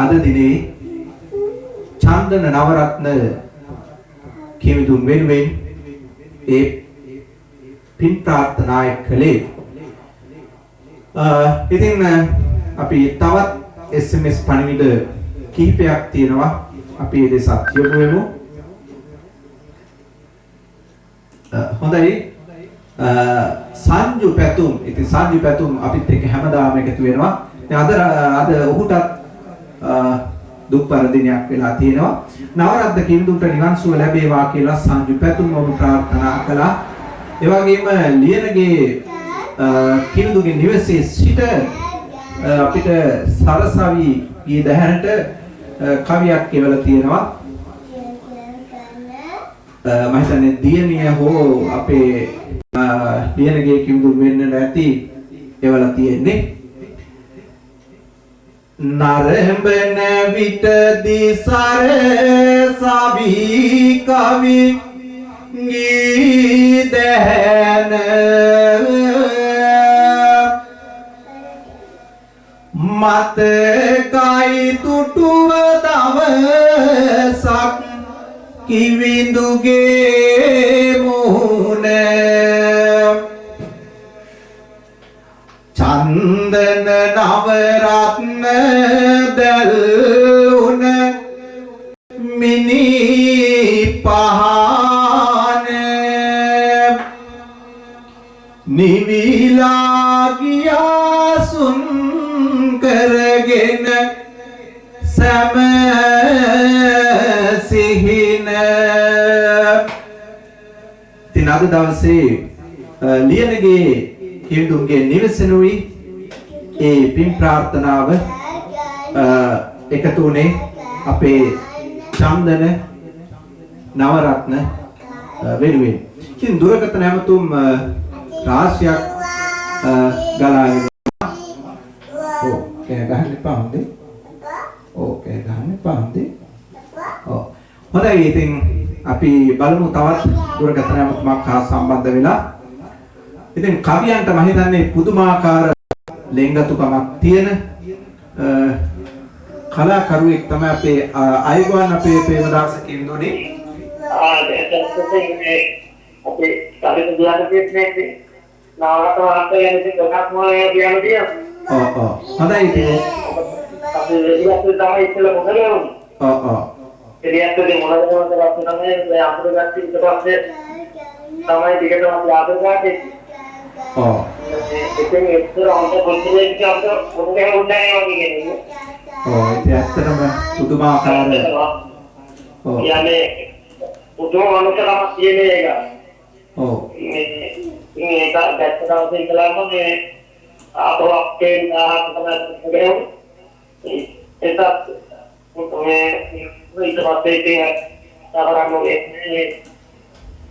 අද දිනේ චන්දන නවරත්න කිවිඳුන් වෙනුවෙන් ඒ පින් ප්‍රාර්ථනා කළේ. ඉතින් අපි තවත් SMS පණිවිඩ කිහිපයක් තියෙනවා. අපි ඒ දෙසත් යොමු වෙමු. හොඳයි. සංජු පැතුම්. ඉතින් සංජු පැතුම් අපිත් එක්ක හැමදාම එකතු වෙනවා. දැන් අද ඔහුටත් දුක් පරදිනයක් වෙලා තියෙනවා. නවරත්න කිවිඳුන්ට නිවන් සුව ලැබේවා කියලා සංජු පැතුම් ඔබ ප්‍රාර්ථනා කළා. ඒ වගේම ලියනගේ කිවිඳුගේ නිවසේ සිට අපිට සරසවි ගී දැහැනට කවියක් කියවලා තියෙනවා. මම හිතන්නේ දියණිය හෝ අපේ ලියනගේ කිවිඳුන් වෙන්න නැති ඒවලා තියෙන්නේ. නරඹන විට දිසර සවි කවි ගී දැහැන මතකයි තුටුව දවසක් කිවිඳුගේ මුහුණ චන්දන නවරත්න දැල්ුණ මිනි පහන නිවිලා ගියාසුන් කරගෙන සම සිහින තින අද දවසේ ලියනගේ හිඳුන්ගේ නිවසනුයි ඒ පින් ප්‍රාර්ථනාව එකතු වුණේ අපේ චන්දන නවරත්න වෙනුවෙන්. ඉතින් දුරකථන ඇමතුම් රාශියක් ගලාගෙන ඔව් කෑ ගහන්න එපා හොඳේ. ඔව් කෑ ගහන්න එපා හොඳේ. ඔව් හොඳයි ඉතින් අපි බලමු තවත් දුරකථන ඇමතුමක් හා සම්බන්ධ වෙලා. ඉතින් කවියන්ට මම හිතන්නේ පුදුමාකාර ලෙන්ගතුකමක් තියෙන කලාකරුවෙක් තමයි අපේ අයගොන් අපේ ප්‍රේමදාස කින්දුනේ.
අපේ සාහිත්‍ය දියන්නේ නාවකට වහන්සේ යන්නේ ගොඩක් මොලේ දියන්නේ.
ඔව් හොඳයි ඉතින්
අපි රෙඩියස් තමයි ඉස්සෙල්ලා මොකද කරන්නේ?
ඔව්
රෙඩියස් දෙක මොනවද තමයි අපිට ගත්ත ඊට පස්සේ තමයි ටිකටම අපි ආපහු ගත්තේ. ඉතින් ඒතර අන්ත පොලිසියෙන් කියන්න මොකද වුණේ වගේ.
ඉතින් ඇත්තටම පුදුමාකාර
යන්නේ පුදුම අනුතරම තියෙන එක. මේක දැක්කම ඉතලම මේ අපෝක්කේ තමයි ඒකත් මේ ඊට පස්සේ ඉතින් තාවරන්නේ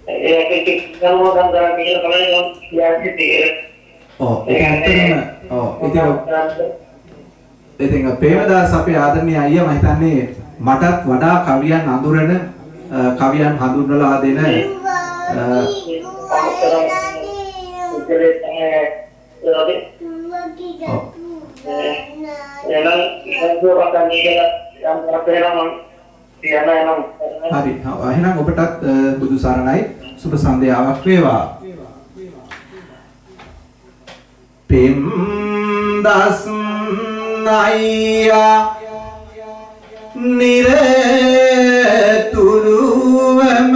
ඒක කිසිම ගන්දරක් කියලා තමයි කියන්නේ.
ඒක ඇත්තටම ඉතින් ප්‍රේමදාස අපේ ආදරණීය අයියා මම හිතන්නේ මටත් වඩා කවියන් අඳුරන කවියන් හඳුන්වලා දෙන හරි එහෙනම් ඔබටත් බුදු සරණයි සුබ සන්ධ්‍යාවක් වේවා. පෙම්දස් අයියා නිරතුරුවම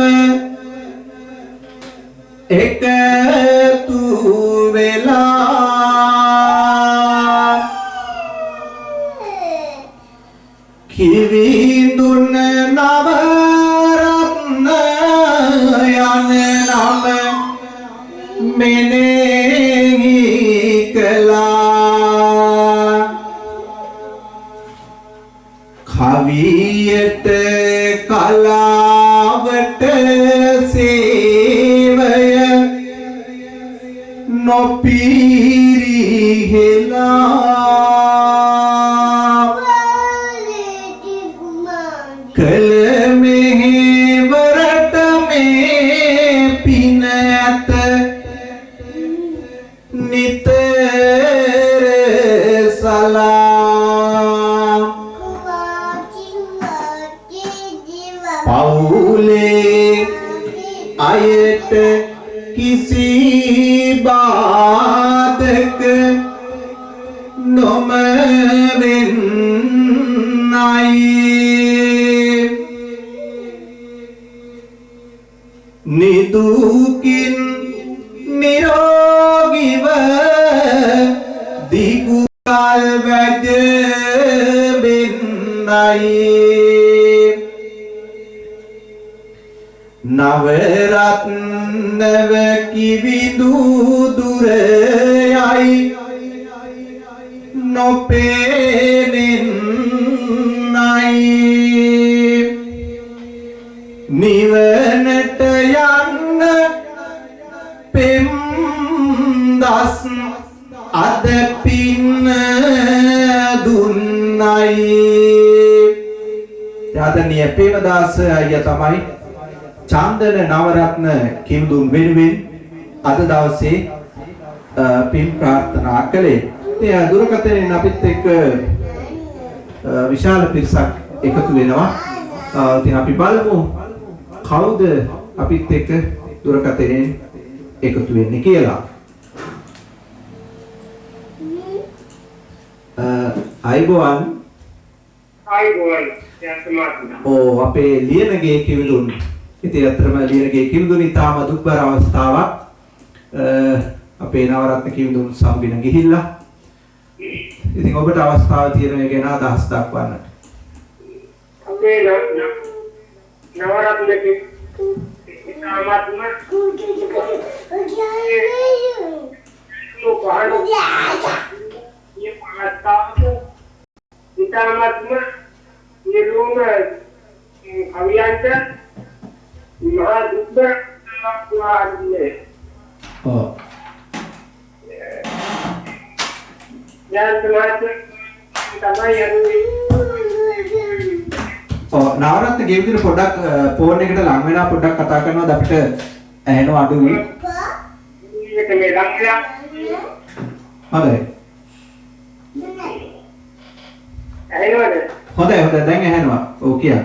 එකතු වෙලා කිවිඳුන නවරත්න යන නම මෙනෙහි කළා කවියට කලාවට සේවය නොපිරිහෙලා කල මෙහෙවරට මේ පින ඇත නිතර සලා පවුලේ අයට කිසි බාධක නොමවෙන්නයි නිදුකින් නිරෝගීව දිගු කල් වැඩෙන්නයි නවරත්නව කිවිඳු දුරයයි නොපෙනෙන්නයි නිවනට යන්න පෙම්දස් අද පින්න දුන්නයි. ආදරණීය ප්‍රේමදාස අයියා තමයි චන්දන නවරත්න කිම්දුන් වෙනුවෙන් අද දවසේ පින් ප්‍රාර්ථනා කළේ. ඉතින් දුරකථනයෙන් අපිත් එක්ක විශාල පිරිසක් එකතු වෙනවා. ඉතින් අපි බලමු කවුද අපිත් එක්ක දුරකථනයෙන් එකතු වෙන්නේ කියලා. අයිබෝන් අපේ ලියනගේ කිවිඳුන්. ඉතින් අතරම ලියනගේ කිවිඳුන් ඉතාම දුක්බර අවස්ථාවක්. අපේ නවරත්න කිවිඳුන් සම්බින ගිහිල්ලා. ඉතින් ඔබට අවස්ථාව තියෙනවා ගැන අදහස් දක්වන්නට.
අපේ නවරත්නගේ ඉතාමත්ම ඉතාමත්ම නිරුම කවියන්ට මහා දුක්ඛයක් වාදිනේ.
ඔව්. නවරත්න ගේ විදිහට පොඩ්ඩක් ෆෝන් එකට ලං වෙලා පොඩ්ඩක් කතා කරනවාද අපිට ඇහෙනවා අඩුයි.
මේක මේ ලං වෙලා
හොඳයි.
ඇහෙනවද?
හොඳයි දැන් ඇහෙනවා. ඔව් කියන්න.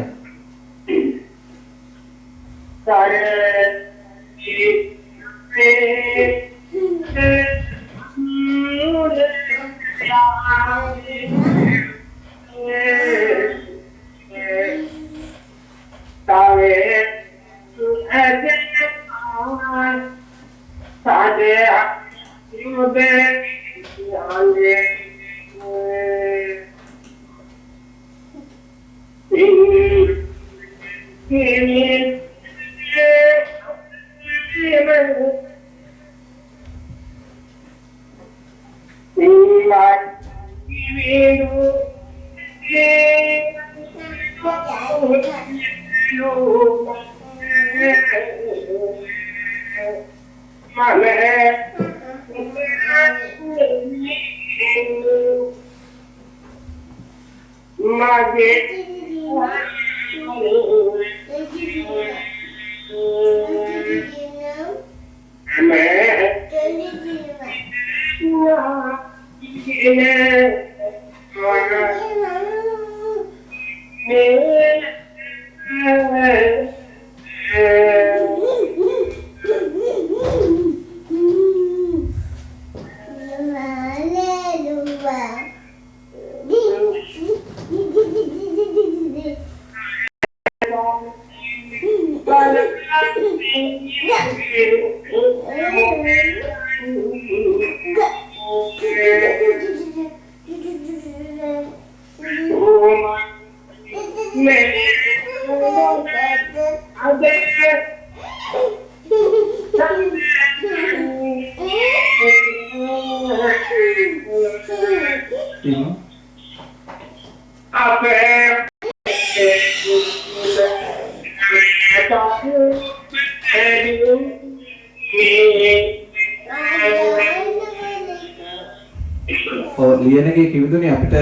ලියනගේ කිවිදුනේ අපිට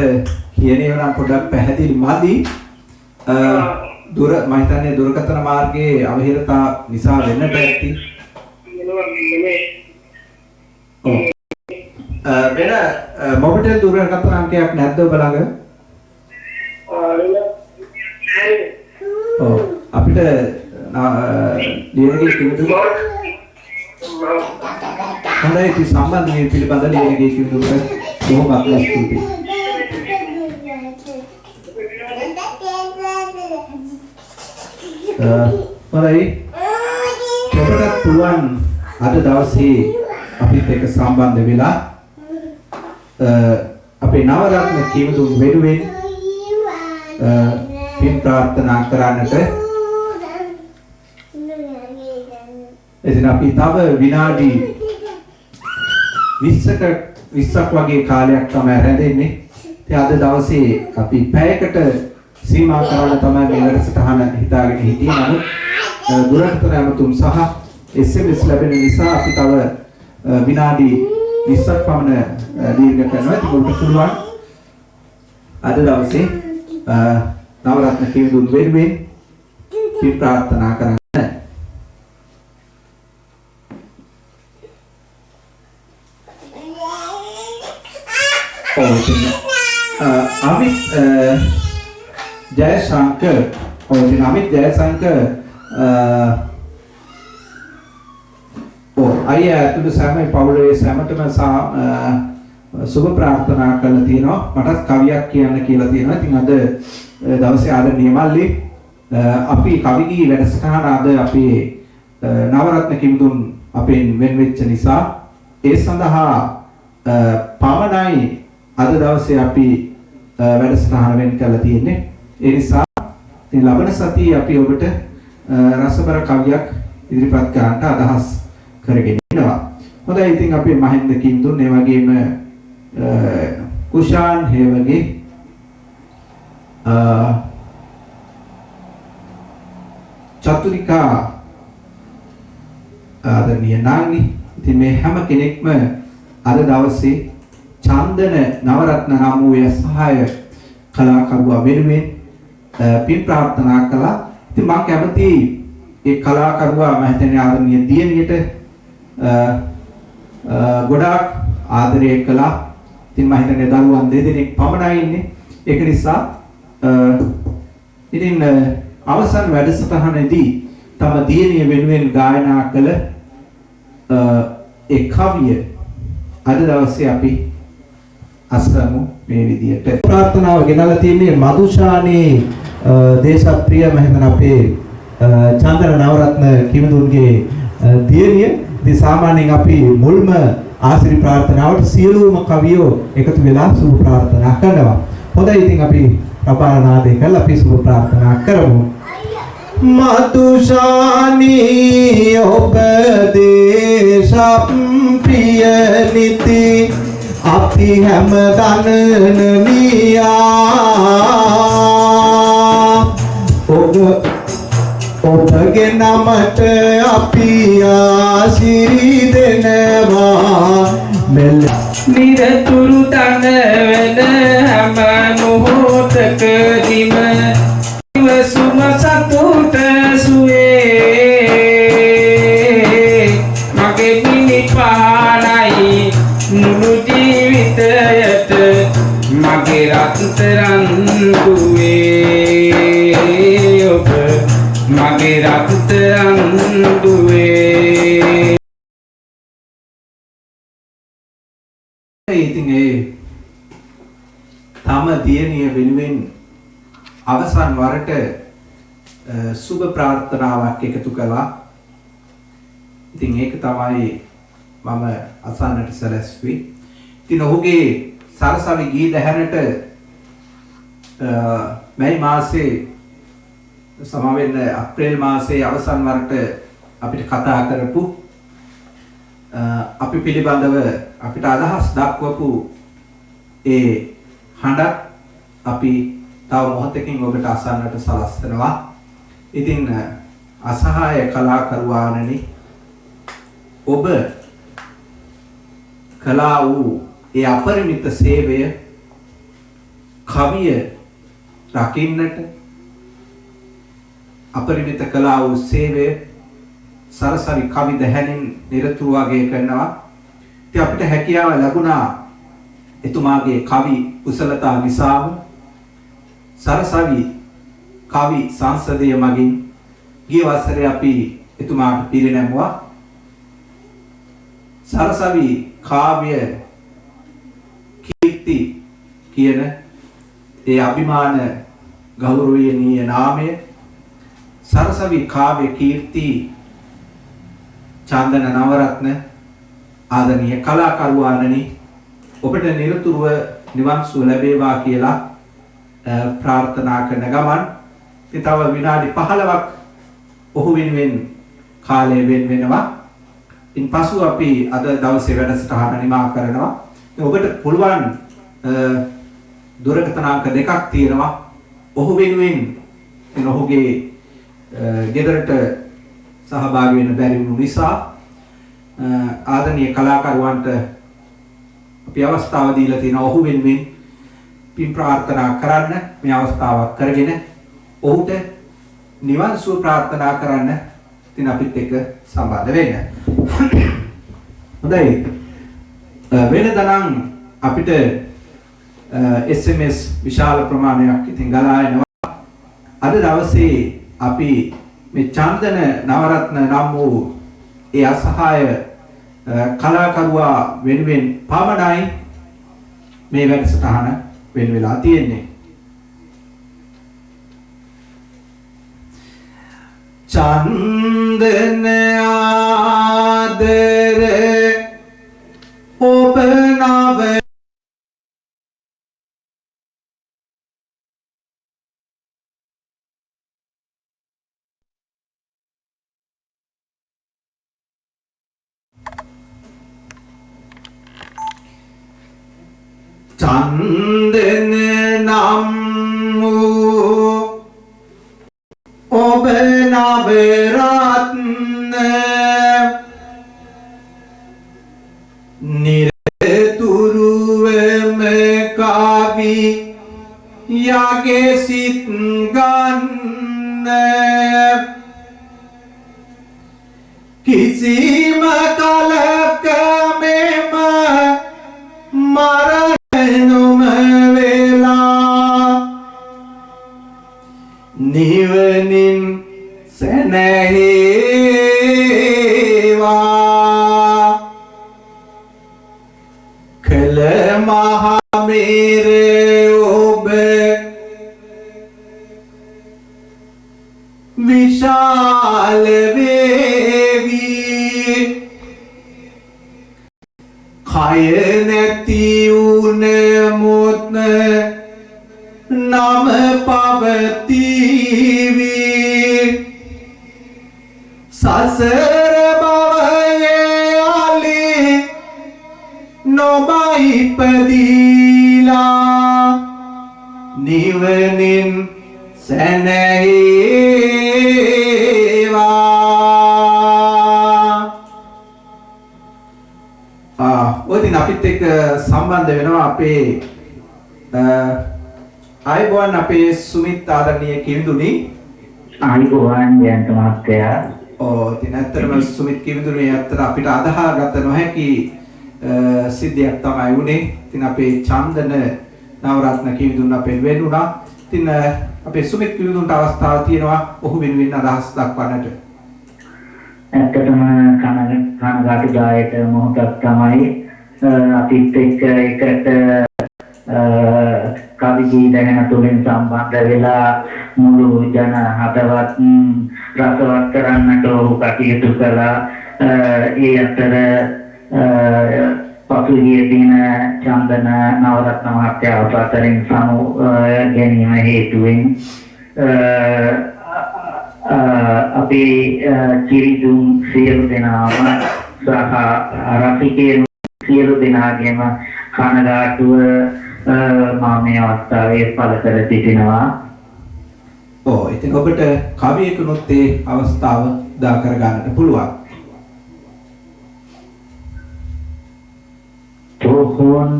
කියන ඒවා නම් පොඩ්ඩක් පැහැදිලි මදි. දුර මම හිතන්නේ දුරකථන මාර්ගයේ අවහිරතා නිසා වෙන්නට ඇති. වෙන මොබිටෙල් දුරකථන අංකයක් නැද්ද ඔබ ළඟ? ඔව් අපිට ලියනගේ කිවිදුනේ හොඳයි ඉතින් සම්බන්ධ මේ පිළිබඳ ලියනගේ කිවිදුනට බොහොමත් ස්තුතියි. හොඳයි ඔබට පුළුවන් අද දවසේ අපිත් එක්ක සම්බන්ධ වෙලා අපේ නවරත්න කිවිදුන් වෙනුවෙන් පින් ප්‍රාර්ථනා කරන්නට. එදින අපි තව විනාඩි 20ක් වගේ කාලයක් තමයි රැඳෙන්නේ. ඉතින් අද දවසේ අපි පැයකට සීමා කරලා තමයි මේ වැඩසටහන හිතාගෙන හිටියේ. නමුත් දුරකථන ඇමතුම් සහ SMS ලැබෙන නිසා අපි තව විනාඩි 20ක් පමණ දීර්ඝ කරනවා. ඉතින් ඔබට පුළුවන් අද දවසේ නවරත්න කිවිදුන් වෙනුවෙන් පින් ප්‍රාර්ථනා කරන්න. අමිත් ජයශංකර් අමිත් ජයශංකර් අය ඇතුළු සෑම පවුලේ සෑමටම සුබ ප්‍රාර්ථනා කරලා තියෙනවා. මටත් කවියක් කියන්න කියලා තියෙනවා. ඉතින් අද දවසේ ආදරණීය මල්ලි අපි කවි ගී වැඩසටහන අද අපේ නවරත්න කිම්දුන් අපෙන් වෙන් වෙච්ච නිසා ඒ සඳහා පමණයි අද දවසේ අපි වැඩසටහන වෙන් කරලා තියෙන්නේ. ඒ නිසා ඉතින් ලබන සතියේ අපි ඔබට රසබර කවියක් ඉදිරිපත් කරන්නට අදහස් කරගෙන ඉනවා. හොඳයි ඉතින් අපි මහින්ද කිම්දුන් ඒ වගේම කුෂාන් හේවගේ චතුරිකා ආදරණීය නාගනි ඉතින් මේ හැම කෙනෙක්ම අද දවසේ චන්දන නවරත්න නම් වූ සහාය කලාකරුවා වෙනුවෙන් පින් ප්‍රාර්ථනා කළා. ඉතින් මම කැමති ඒ කලාකරුවා මම හිතන්නේ ආදරණීය දියණියට ගොඩාක් ආදරය කළා. ඉතින් මම හිතන්නේ දරුවන් දෙදෙනෙක් පමණයි ඉන්නේ. ඒක නිසා ඉතින් අවසන් වැඩසටහනේදී තම දියණිය වෙනුවෙන් ගායනා කළ ඒ කවිය අද දවසේ අපි අසමු මේ විදියට. ප්‍රාර්ථනාව ගෙනලා තියෙන්නේ මදුෂානේ දේශප්‍රිය මහින්දන අපේ චන්දන නවරත්න කිමදුන්ගේ දියණිය. ඉතින් සාමාන්‍යයෙන් අපි මුල්ම ආශිර්වාද ප්‍රාර්ථනාවට සියලුම කවියෝ එකතු වෙලා සුබ ප්‍රාර්ථනා කරනවා. හොඳයි ඉතින් අපි රබානාදේ කරලා අපි සුබ ප්‍රාර්ථනා කරමු. මදුෂානී ඔබ දේශප්‍රිය නිති අපි හැම දනන මියා ඔබගේ නමට අපි ආශිර්වාද දෙනවා මෙල
නිරතුරු තනවන හැම මොහොතකදීම ඉවසුම සතුට සුවේ මගේ මිනිපානයි මුළු ජීවිතයට මගේ රත්තරන් දුවේ ඔබ මගේ රත්තරන් දුවේ.
ඉතින් ඒ තම දියණිය වෙනුවෙන් අවසන් වරට සුබ ප්‍රාර්ථනාවක් එකතු කළා. ඉතින් ඒක තමයි මම අසන්නට සැලැස්වී. ඉතින් ඔහුගේ සරසවි ගී දැහැනට මැයි මාසේ සමවෙන්න අප්‍රේල් මාසේ අවසන් වරට අපිට කතා කරපු අපි පිළිබඳව අපිට අදහස් දක්වපු ඒ හඬක් අපි තව මොහොතකින් ඔබට අසන්නට සලස්වනවා. ඉතින් අසහාය කලාකරුවාණනි ඔබ කලා වූ ඒ අපරිමිත සේවය කවිය රකින්නට අපරිමිත කලා වූ සේවය සරසවි කවි දැහැනින් නිරතුරු වගේ කරනවා. ඉතින් අපිට හැකියාව ලැබුණා එතුමාගේ කවි කුසලතා නිසාම සරසවි කවි සංසදය මගින් ගිය වසරේ අපි එතුමාට පිරිනැමුවා. සරසවි කාව්‍ය කීර්ති කියන ඒ අභිමාන ගෞරවණීය නාමය සරසවි කාව්‍ය කීර්ති චන්දන නවරත්න ආදරණීය කලාකරුවාණනි ඔබට නිරතුරුව නිවන් සුව ලැබේවා කියලා ප්‍රාර්ථනා කරන ගමන් තව විනාඩි 15ක් ඔහු වෙනුවෙන් කාලය වෙන් වෙනවා. ඉන් පසු අපි අද දවසේ වැඩසටහන නිමා කරනවා. ඔබට පුළුවන් දුරකථන අංක දෙකක් තියෙනවා. ඔහු වෙනුවෙන් ඔහුගේ ගෙදරට සහභාගී වෙන්න බැරි වුණු නිසා ආදරණීය කලාකරුවන්ට අපි අවස්ථාව දීලා තියෙනවා ඔහු වෙනුවෙන් පින් ප්‍රාර්ථනා කරන්න මේ අවස්ථාවක් කරගෙන ඔහුට නිවන් සුව ප්‍රාර්ථනා කරන්න ඉතින් අපිත් එක්ක සම්බන්ධ වෙන්න. හොඳයි. වෙනදනම් අපිට SMS විශාල ප්‍රමාණයක් ඉතින් ගලා එනවා. අද දවසේ අපි මේ චන්දන නවරත්න නම් වූ ඒ අසහාය කලාකරුවා වෙනුවෙන් පමණයි මේ වැඩසටහන වෙන් වෙලා තියෙන්නේ. චන්දන ආදර ඔබ නව චන්දන නම් වූ ඔබ නවරත්න නිරතුරුවම කවි යගේ සිත් ගන්න කිසිම කලක මෙම මරණුම වෙලා නිවනින් සැනහේවා කළ මහමෙර ඔබ විශාල වේවි කය නැති උනමුත් නම පවතිවි සසර භවයේ අලි නොබයි පදීලා නිවනින් සැනහේවා. ඔතින් අපිත් එක්ක සම්බන්ධ වෙනවා අපේ ආයුබෝවන් අපේ සුමිත් ආදරණීය කිවිඳුනි.
ආයුබෝවන් ජයන්ත මහත්තයා.
ඉතින් ඇත්තටම සුමිත් කිවිඳුනේ ඇත්තට අපිට අදහාගත නොහැකි සිද්ධියක් තමයි වුනේ. ඉතින් අපේ චන්දන නවරත්න කිවිඳුන් අපෙන් වෙන් වුණා. ඉතින් අපේ සුමිත් කිවිඳුන්ට අවස්ථාවක් තියෙනවා ඔහු වෙනුවෙන් අදහස් දක්වන්නට.
ඇත්තටම කනගාටුදායක මොහොතක් තමයි අපිත් එක්ක එකට කවි ගී දැන තුලින් සම්බන්ධ වෙලා මුළු ජන හදවත් රසවත් කරන්නට ඔහු කටයුතු කළා. ඒ අතර පසුගිය දින චන්දන නවරත්න මහත්තයා අතරින් සමු ගැනීම හේතුවෙන් අපේ කිරිදුම් සියලු දෙනාම සහ රසිකයන් සියලු දෙනාගේම කනගාටුව මම මේ අවස්ථාවේ පළ කර සිටිනවා.
ඉතින් ඔබට කවියකුනොත් ඒ අවස්ථාව දා කර ගන්නට පුළුවන්.
තොහොන්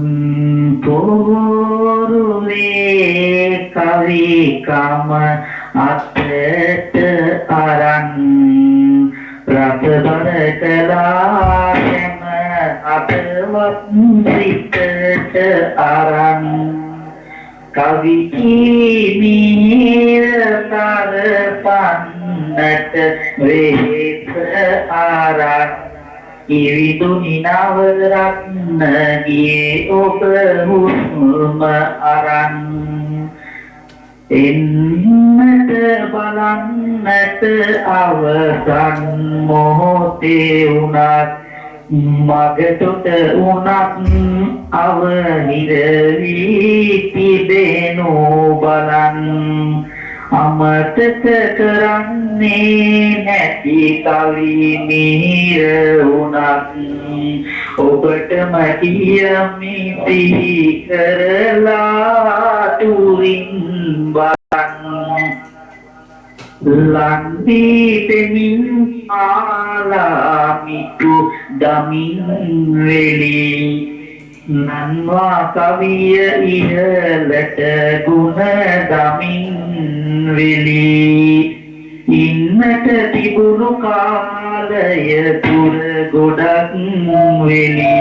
තොරුවේ කවිකම අතට අරන් රසබර කලාම අතවත් සිතට අරන් කවි කීමීර තරපන්නට වේස අරන් ඉවිදුනි නවරත්න ගියේ ඔබ හුස්ම අරන් එන්නට බලන්නට අවසන් මොහොතේ උනත් මගටොට උනත් අවහිර වී තිබෙනු බලන් අමතක කරන්නේ නැති කවි මිහිර උනත් ඔබටම කියමි සිහි කරලා තුරින් බලන් ලන්දී දෙමින් ආලාමිතු දමින් වෙලි නන්වා කවිය ඉහළට ගුණ දමින් වෙලි ඉන්නට තිබුණු කාලය තුර ගොඩක් වෙලි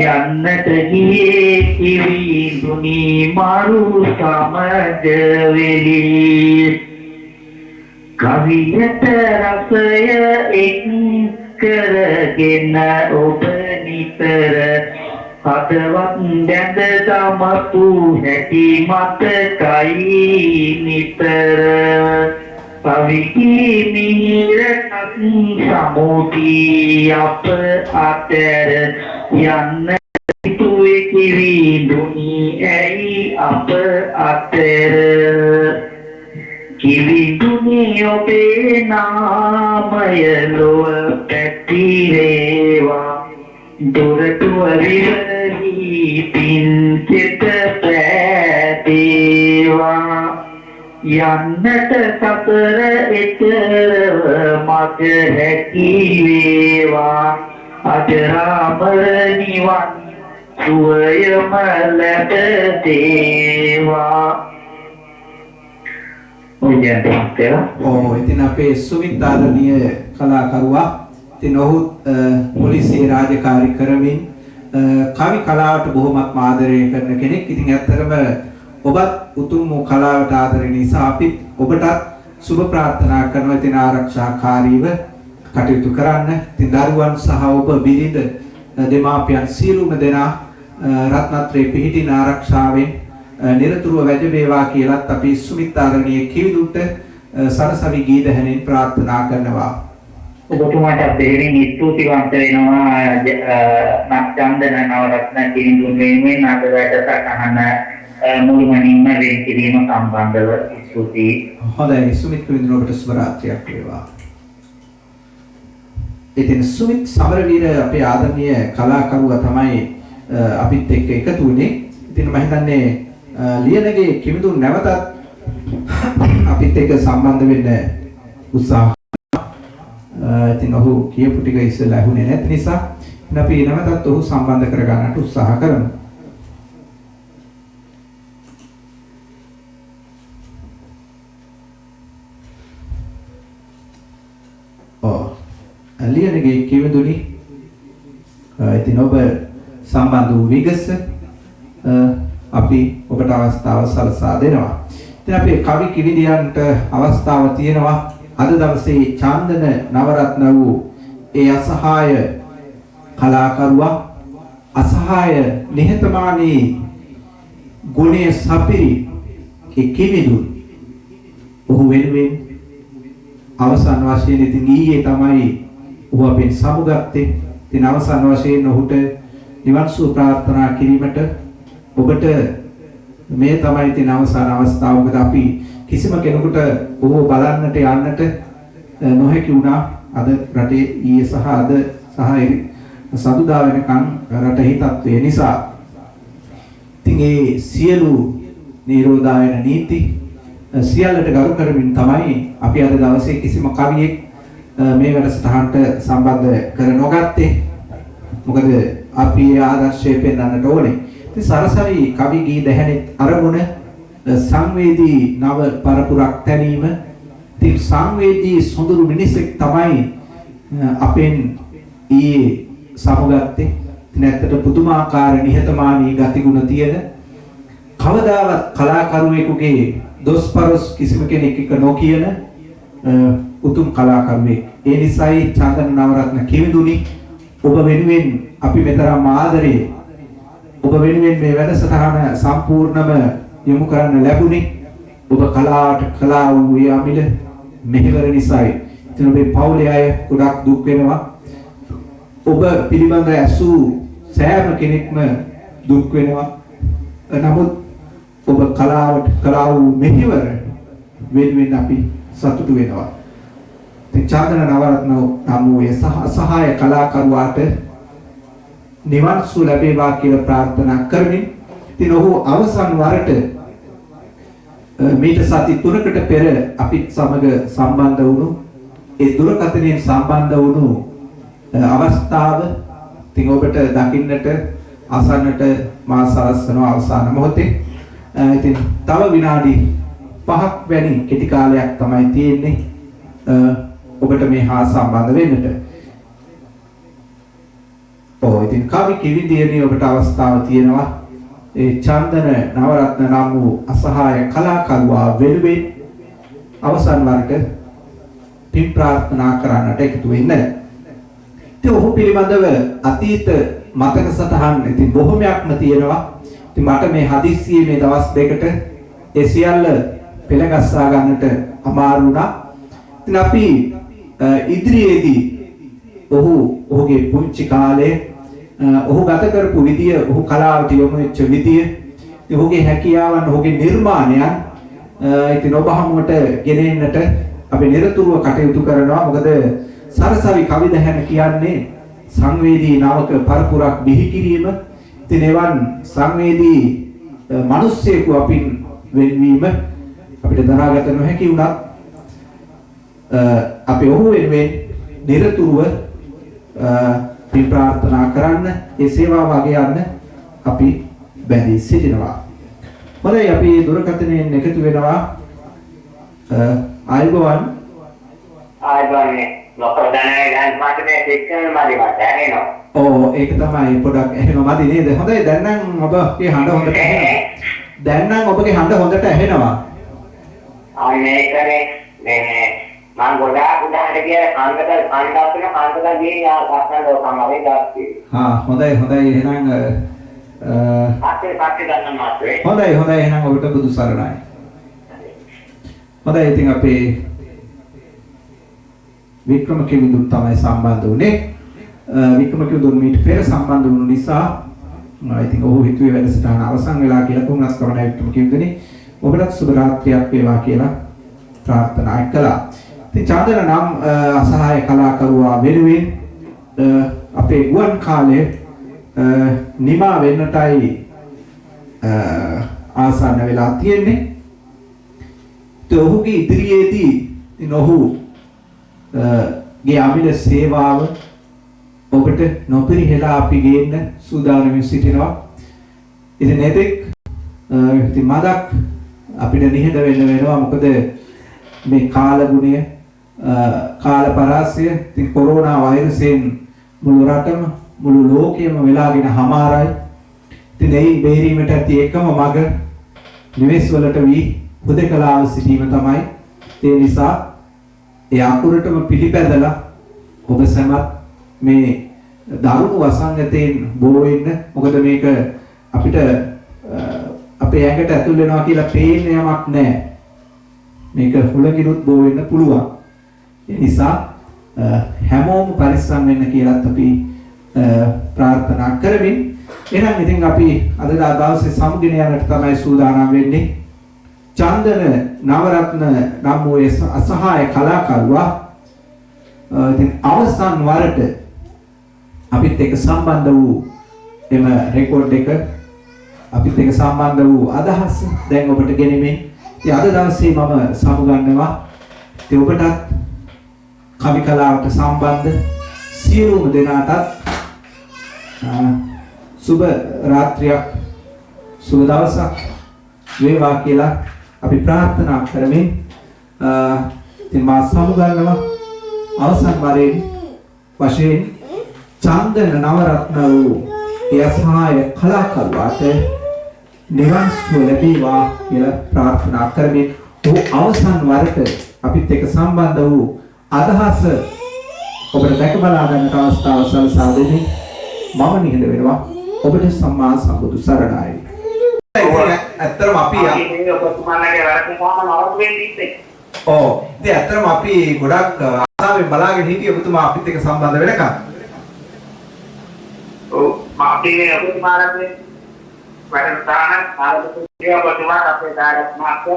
යන්නට ගියේ කිවිඳුනි මරු සමග වෙලි කවියට රසය එක් කරගෙන ඔබ නිතර හදවත් දැඳ දමපු හැටි මතකයි නිතර පවිකි මිහිරක් සමුදී අප අතර යන්න හිතුවේ කිවිඳුනි ඇයි අප අතර කිවිඳුනි ඔබේ නාමය ලොව පැතිරේවා දොරටුව විවරී පින්චෙත පැදේවා යන්නට සතර එතරව මග හැකි වේවා අජරාමර නිවන් සුවයම ලැබ දේවා.
ඉතින් අපේ සුමිත් ආදරණීය කලාකරුවා ඉතින් ඔහු පොලිසියේ රාජකාරී කරමින් කවි කලාවට බොහොමත් ආදරය කරන කෙනෙක්. ඉතින් ඇත්තටම ඔබත් උතුම් වූ කලාවට ආදරය නිසා අපි ඔබටත් සුබ ප්‍රාර්ථනා කරනවා. ඉතින් ආරක්ෂාකාරීව කටයුතු කරන්න. ඉතින් දරුවන් සහ ඔබ බිරිඳ දෙමාපියන් සියලුම දෙනා රත්නත්‍රේ පිහිටින ආරක්ෂාවෙන් නිරතුරුව වැජබේවා කියලාත් අපි සුමිත් ආදරණීය කිවිඳුන්ට සරසවි ගී දහනෙන් ප්‍රාර්ථනා කරනවා.
ඔබතුමාට දෙවියන් ස්තුතිවන්ත වෙනවා චන්දන නවරත්න කිවිඳුන් වෙනුවෙන් අද වැඩසටහන මුළුමනින්ම වෙන් කිරීම සම්බන්ධව ස්තුතියි.
හොඳයි සුමිත් කිවිඳුන් ඔබට සුබ රාත්‍රියක් වේවා. ඉතින් සුමිත් සමරවීර අපේ ආදරණීය කලාකරුවා තමයි අපිත් එක්ක එකතු වුණේ. ඉතින් මම හිතන්නේ ලියනගේ කිවිඳුන් නැවතත් අපිත් එක්ක සම්බන්ධ වෙන්න උත්සාහ ඉතින් ඔහු කියපු ටික ඉස්සෙල්ලා ඇහුනේ නැති නිසා අපි නැවතත් ඔහු සම්බන්ධ කරගන්නට උත්සාහ කරමු. ලියනගේ කිවිඳුනි ඉතින් ඔබ සම්බන්ධ වූ විගස අපි ඔබට අවස්ථාව සලසා දෙනවා. ඉතින් අපේ කවි කිවිඳියන්ට අවස්ථාව තියෙනවා අද දවසේ චන්දන නවරත්න වූ ඒ අසහාය කලාකරුවා අසහාය නිහතමානී ගුණයේ සපිරි ඒ කිවිඳුන් ඔහු වෙනුවෙන් අවසන් වශයෙන් ඉතින් ඊයේ තමයි ඔහු අපෙන් සමුගත්තේ. ඉතින් අවසන් වශයෙන් ඔහුට නිවන් සුව ප්‍රාර්ථනා කිරීමට ඔබට මේ තමයි ඉතින් අවසාන අවස්ථාව. මොකද අපි කිසිම කෙනෙකුට ඔහු බලන්නට යන්නට නොහැකි වුණා. අද රටේ ඊයේ සහ අද සහ සතුටා වෙනකන් රටේ තත්ත්වය නිසා. ඉතින් ඒ සියලු නිරෝධායන නීති සියල්ලට ගරු කරමින් තමයි අපි අද දවසේ කිසිම කවියෙක් මේ වැඩසටහනට සම්බන්ධ කර නොගත්තේ. මොකද අපි ආදර්ශය පෙන්වන්නට ඕනේ. ඉතින් සරසවි කවි ගී දැහැනේ අරමුණ සංවේදී නව පරපුරක් තැනීම. ඉතින් සංවේදී සොඳුරු මිනිසෙක් තමයි අපෙන් ඊයේ සමුගත්තේ. ඉතින් ඇත්තට පුදුමාකාර නිහතමානී ගතිගුණ තියෙන කවදාවත් කලාකරුවෙකුගේ දොස්පරොස් කිසිම කෙනෙක් එක නොකියන උතුම් කලාකරුවෙක්. ඒ නිසායි චන්දන නවරත්න කිවිඳුනි ඔබ වෙනුවෙන් අපි මෙතරම් ආදරේ ඔබ වෙනුවෙන් මේ වැඩසටහන සම්පූර්ණම යොමු කරන්න ලැබුණේ. ඔබ කලාවට කලා වූ යාමිල මෙහෙවර නිසායි. ඉතින් ඔබේ පවුලේ අය ගොඩක් දුක් වෙනවා. ඔබ පිළිබඳ ඇසූ සෑම කෙනෙක්ම දුක් වෙනවා. නමුත් ඔබ කලාවට කලා වූ මෙහෙවර වෙනුවෙන් අපි සතුටු වෙනවා. ඉතින් චන්දන නවරත්න නම් වූ සහාය කලාකරුවාට නිවන් සුව ලැබේවා කියලා ප්‍රාර්ථනා කරමින් ඉතින් ඔහු අවසන් වරට මීට සති 3කට පෙර අපිත් සමග සම්බන්ධ වුණු ඒ දුරකථනයෙන් සම්බන්ධ වුණු අවස්ථාව ඉතින් ඔබට දකින්නට අසන්නට මා සලස්වන අවසාන මොහොතේ ඉතින් තව විනාඩි 5ක් වැනි කෙටි කාලයක් තමයි තියෙන්නේ ඔබට මේ හා සම්බන්ධ වෙන්නට. ඉතින් කවි කිවිඳියනේ ඔබට අවස්ථාව තියෙනවා ඒ චන්දන නවරත්න නම් වූ අසහාය කලාකරුවා වෙනුවෙන් අවසන් වරට පින් ප්‍රාර්ථනා කරන්නට එකතු වෙන්න. ඉතින් ඔහු පිළිබඳව අතීත මතක සටහන් ඉතින් බොහොමයක්ම තියෙනවා. ඉතින් මට මේ හදිස්සියේ මේ දවස් දෙකට ඒ සියල්ල පෙළගස්සා ගන්නට අමාරු වුණා. ඉතින් අපි ඉදිරියේදී ඔහුගේ පුංචි කාලේ ඔහු ගත කරපු විදිය, ඔහු කලාවට යොමු වෙච්ච විදිය, ඔහුගේ හැකියාවන්, ඔහුගේ නිර්මාණයන් ඉතින් ඔබ හමුවට ගෙනෙන්නට අපි නිරතුරුව කටයුතු කරනවා. මොකද සරසවි කවි දහන කියන්නේ සංවේදී නවක පරපුරක් බිහි කිරීම. ඉතින් එවන් සංවේදී මිනිස්සෙකු අපින් වෙන්වීම අපිට දරාගත නොහැකි වුණත් අපි ඔහු වෙනුවෙන් නිරතුරුව පින් ප්‍රාර්ථනා කරන්න, ඒ සේවාව අගය යන්න අපි බැඳී සිටිනවා. හොඳයි, අපි දුරකථනයෙන් එකතු වෙනවා. ආයුබෝවන්.
මොකද දැන් මට මේ සිස්ටම් මදි මට ඇහෙනවා.
ඔව් ඒක තමයි පොඩක් ඇහෙනවා මදි නේද? හොඳයි, දැන් නම් ඔබගේ හඬ හොඳට ඇහෙනවා. දැන් නම් ඔබගේ හඬ හොඳට ඇහෙනවා.
මේකනේ මේ මම ගොඩාක් උදාහරණ කියලා කාන්තකල් ගියේ ආසන්න ලෝකමගේ දාස්ති.
හොඳයි එහෙනම්
පස්සේ ගන්න මාත්‍රේ.
හොඳයි එහෙනම් ඔබට බුදු සරණයි. හොඳයි, ඉතින් අපේ වික්‍රම කිවිඳුන් තමයි සම්බන්ධ වුණේ. වික්‍රම කිවිඳුන් මීට පෙර සම්බන්ධ වුණු නිසා ඉතින් ඔහු හිතුවේ වැඩසටහන අවසන් වෙලා කියලා. කොහොමද කරන්නේ වික්‍රම කිවිඳුනි? ඔබට සුබ රාත්‍රියක් වේවා කියලා ප්‍රාර්ථනා කළා. ඉතින් චාදන නම් අසහාය කලාකරුවා වෙනුවෙන් අපේ ගුවන් කාලය නිමා වෙන්නටයි ආසන්න වෙලා තියෙන්නේ. ඒ ඔහුගේ ඉදිරියේදී ඉතින් ඔහුගේ අමිල සේවාව ඔබට නොපිරිහෙලා අපි ගේන්න සූදානම් සිටිනවා. ඉතින් එතෙක් ඉතින් මදක් අපිට නිහඬ වෙන්න වෙනවා. මොකද මේ කාලගුණය, කාල පරාසය, ඉතින් කොරෝනා වෛරසයෙන් මුළු රටම, මුළු ලෝකෙම වෙලාගෙන හමාරයි. ඉතින් ඒ බේරීමට ඇති එකම මඟ නිවෙස් වලට වී හුදකලාව සිටීම තමයි. ඒ නිසා ඒ අකුරටම පිළිපැදලා ඔබ සැමත් මේ දරුණු වසංගතයෙන් බෝ වෙන්න. මොකද මේක අපිට අපේ ඇඟට ඇතුල් වෙනවා කියලා පේන්න යමක් නැහැ. මේක හුලකිනුත් බෝ වෙන්න පුළුවන්. ඒ නිසා හැමෝම පරිස්සම් වෙන්න කියලාත් අපි ප්‍රාර්ථනා කරමින් එහෙනම් ඉතින් අපි අද දවසේ සමුගෙන යන්නට තමයි සූදානම් වෙන්නේ. චන්දන නවරත්න නම් වූ අසහාය කලාකරුවා ඉතින් අවසන් වරට අපිත් එක්ක සම්බන්ධ වූ එම රෙකෝඩ් එක, අපිත් එක්ක සම්බන්ධ වූ අදහස් දැන් ඔබට ගෙනෙමින් ඉතින් අද දවසේ මම සමුගන්නවා. ඉතින් ඔබටත් කවි කලාවට සම්බන්ධ සියලුම දෙනාටත් සුබ රාත්‍රියක්, සුබ දවසක් වේවා කියලා අපි ප්‍රාර්ථනා කරමින් ඉතින් මා සමුගන්නවා. අවසන් වරෙන් වශයෙන් චන්දන නවරත්න වූ යසහාය කලාකරුවාට නිවන් සුව ලැබේවා කියලා ප්‍රාර්ථනා කරමින් ඔහු අවසන් වරට අපිත් එක්ක සම්බන්ධ වූ අදහස ඔබට දැක බලා ගන්නට අවස්ථාව සලසා දෙමින් මම නිහඬ වෙනවා. ඔබට සම්මා සම්බුදු සරණයි. ඇත්තටම අපි
ඔබතුමාලගේ වැඩ කොහොමද නවත්තු වෙන්නේ ඉන්නේ?
ඉතින් ඇත්තටම අපි ගොඩක් ආසාවෙන් බලාගෙන හිටියේ ඔබතුමා අපිත් එක්ක සම්බන්ධ වෙනකන්.
අපි මේ ඔබතුමාලගේ වැඩ තාන ආරම්භ ඔබතුමාට අපේ දායක මාත්‍ර.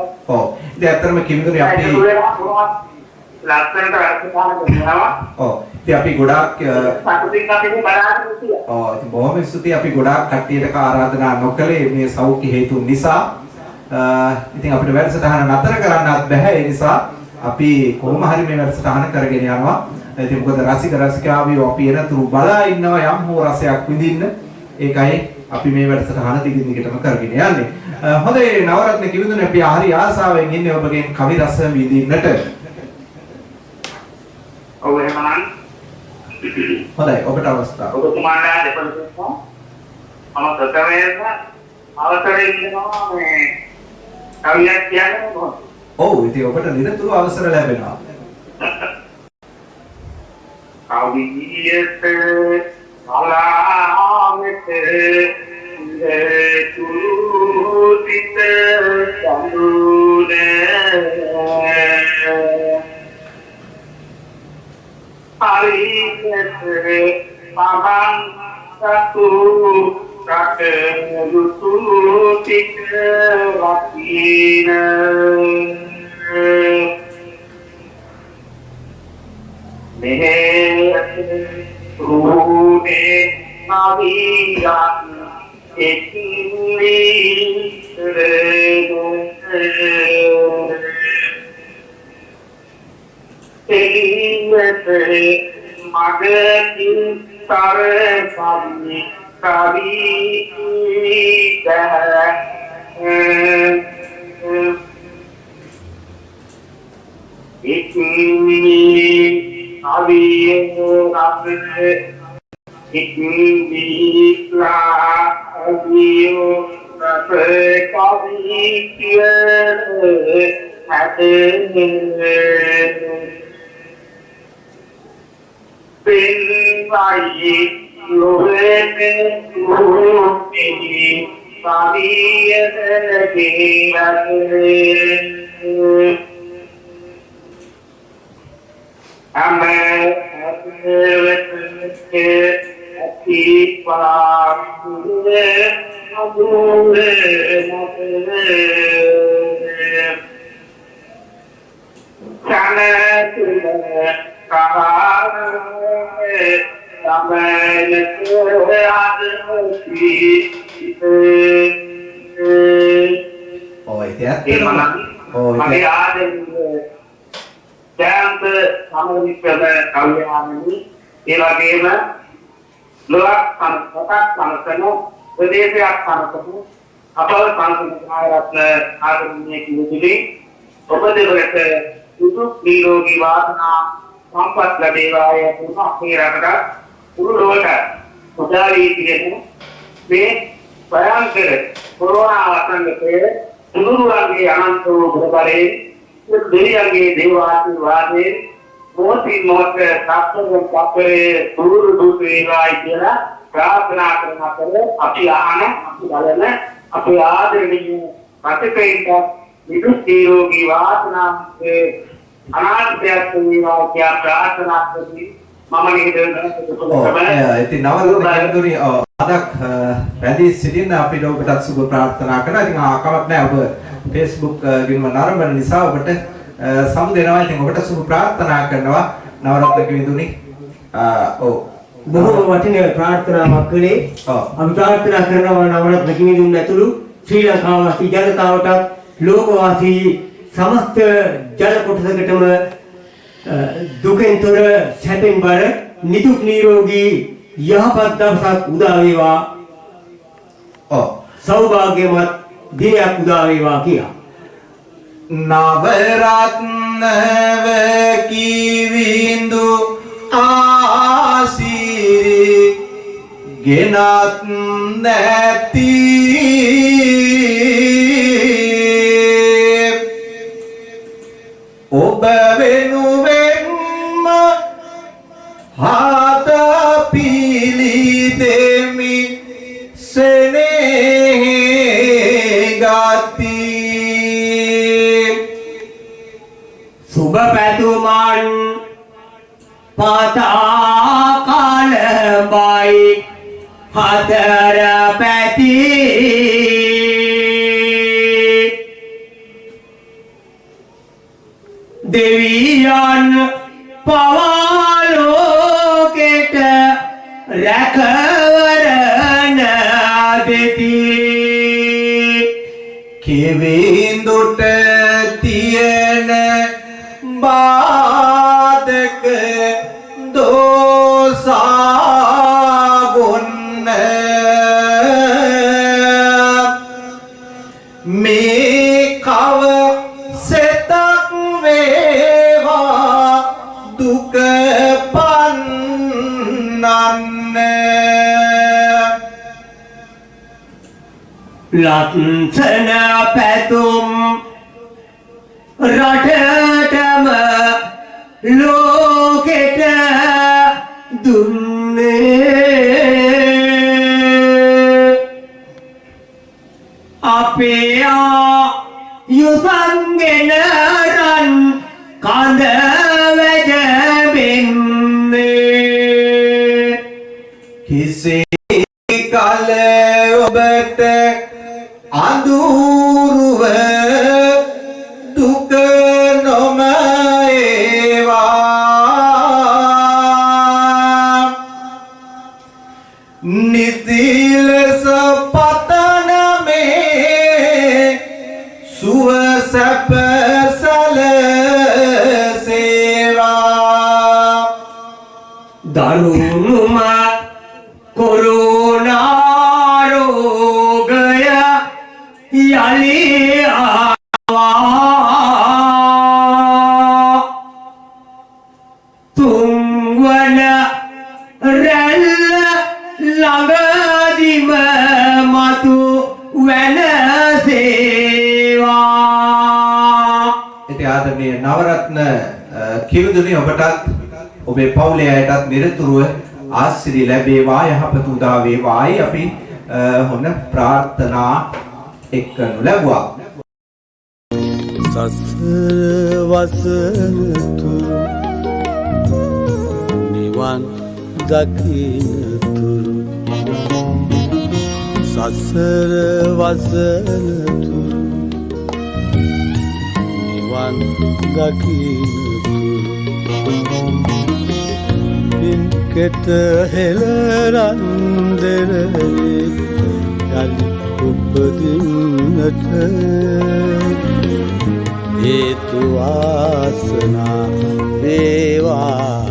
ඉතින් ඇත්තටම කිවිඳුනේ අපි
ලස්සනට වැඩ තාන කරනවා.
ඉතින් අපි ගොඩාක්
සතුටින් අපි බලාගෙන හිටියා.
ඉතින් බොහොම ස්තුතියි. අපි ගොඩාක් කට්ටියට ආරාධනා නොකළේ මේ සෞඛ්‍ය හේතුන් නිසා. ඉතින් අපිට වැඩසටහන නතර කරන්නත් බැහැ. ඒ නිසා අපි කොහොම හරි මේ වැඩසටහන කරගෙන යනවා. ඉතින් මොකද රසික රසිකාවියෝ අපි එනතුරු බලා ඉන්නවා යම් හෝ රසයක් විඳින්න. ඒකයි අපි මේ වැඩසටහන දිගින් දිගටම කරගෙන යන්නේ. හොඳයි නවරත්න කිවිඳුනේ අපි හරි ආසාවෙන් ඉන්නේ ඔබගෙන් කවි රස විඳින්නට.
ඔව් එහෙමනම්
හොඳයි ඔබට අවස්ථාව.
ඔබතුමාලා දෙපළට මම ප්‍රථමයෙන්ම අවසරය ඉල්ලනවා මේ කවියක් කියන්න ඕන.
ඔව් ඉතින් ඔබට නිරතුරුව අවසර ලැබෙනවා.
කවියට අලාමෙත තුරුතිත සඳුන හරියට පහන් සතු රට දුතුතික වකින Rude Maviyan Ekini Telimete Magatin Sarasami Kavita Ekini Aviyo Rabbe Ikla Aviyo Rabbe Kaviya Hate Pinvayi Lohene Lohene Kaviya Hate දැන්ත සමවිප්‍රද කල්යාණනි ඒ වගේම ලෝක සංස්කෘතක් ප්‍රදේශයක් සංස්කෘත අපව සංස්කෘතික රත්න ආගමනයේ කිවිලි ඔබ දෙවරට සුදු නිරෝගී වාසනා සම්පත් ලැබේවාය කියන අපේ රටට උරුලෝට උදාරී කියන මේ භයංකර කොරෝනා වසංගතයේ උනුරුවන්ගේ අනන්ත වූ බලයෙන් දෙවියන්ගේ දේවාශිර්වාදයෙන් මොහොතින් මොහොත සාක්ෂාත්කරේ දුරු දුරු වේවායි කියලා ප්‍රාර්ථනා කරන අතර අපි ආහන අපි බලන අපේ ආදරණීය රටකේට විදුත් නිරෝගී වාසනාවේ අනාත්මයක් වේවා කියලා ප්‍රාර්ථනා කරමි මම
ඉතින් නවල කෙනෙකුනි අදක් වැඩි සිටින්න අපිට ඔබටත් සුබ ප්‍රාර්ථනා කරනවා. ඉතින් කමක් නැහැ ඔබ Facebook ගින්ම නරඹන නිසා ඔබට සමු දෙනවා. ඉතින් ඔබට සුබ ප්‍රාර්ථනා කරනවා නවරත්න කිවිඳුනි. ඔව්
බොහෝ වටිනා ප්‍රාර්ථනාවක් කළේ. අපි ප්‍රාර්ථනා කරනවා නවරත්න කිවිඳුන් ඇතුළු ශ්‍රී ලංකාවාසී ජනතාවටත් ලෝකවාසී සමස්ත ජන කොටසකටම දුකෙන් තොර සැපෙන් බර නිදුක් නිරෝගී යහපත් දවසක් උදා වේවා. සෞභාග්‍යමත් දිනයක් උදා වේවා කියලා.
නවරත්නව කිවිඳු ආසිරි ගෙනත් නැති ඔබ වෙනුවෙන්ම හත පිළිදෙමි සෙනෙහි ගති
සුබ පැතුමන් පතා කලබයි හතර පැති දෙවියන් පවාලෝකෙට රැකවරණ දෙති
කිවිඳුට තියෙන බාධක දෝසාගොන්න මේ කව සෙතක් වේවා දුක පන්නන්න
ලක්ෂණ පැතුම් රටටම ලෝකෙට දුන්නේ අපේ ආයුසන්ගෙන රන් කඳ වැජබෙන්නේ
කිසේ කල ඔබට අඳුරුව දුක නොම ඒවා නිතිලස පතන මේ සුව සැප සැලසේවා
දරුණුම කොරෝනා රෝගය යලි ආවා තුන්වන රැල්ල ළඟදිම මතු වෙනසේවා.
ඉතින් ආදරණීය නවරත්න කිවිඳුනි ඔබටත් ඔබේ පවුලේ අයටත් නිරතුරුව ආශිර්වාද ලැබේවා යහපත උදා වේවායි අපි හොන ප්‍රාර්ථනා එක්කනු ලැබුවා.
සසර වසනතුරු නිවන් දකින්නතුරු සසර වසනතුරු නිවන් දකින්නතුරු පින්කෙත හෙළරන් දෙරේ යලි උපදින්නට හේතු වාසනා වේවා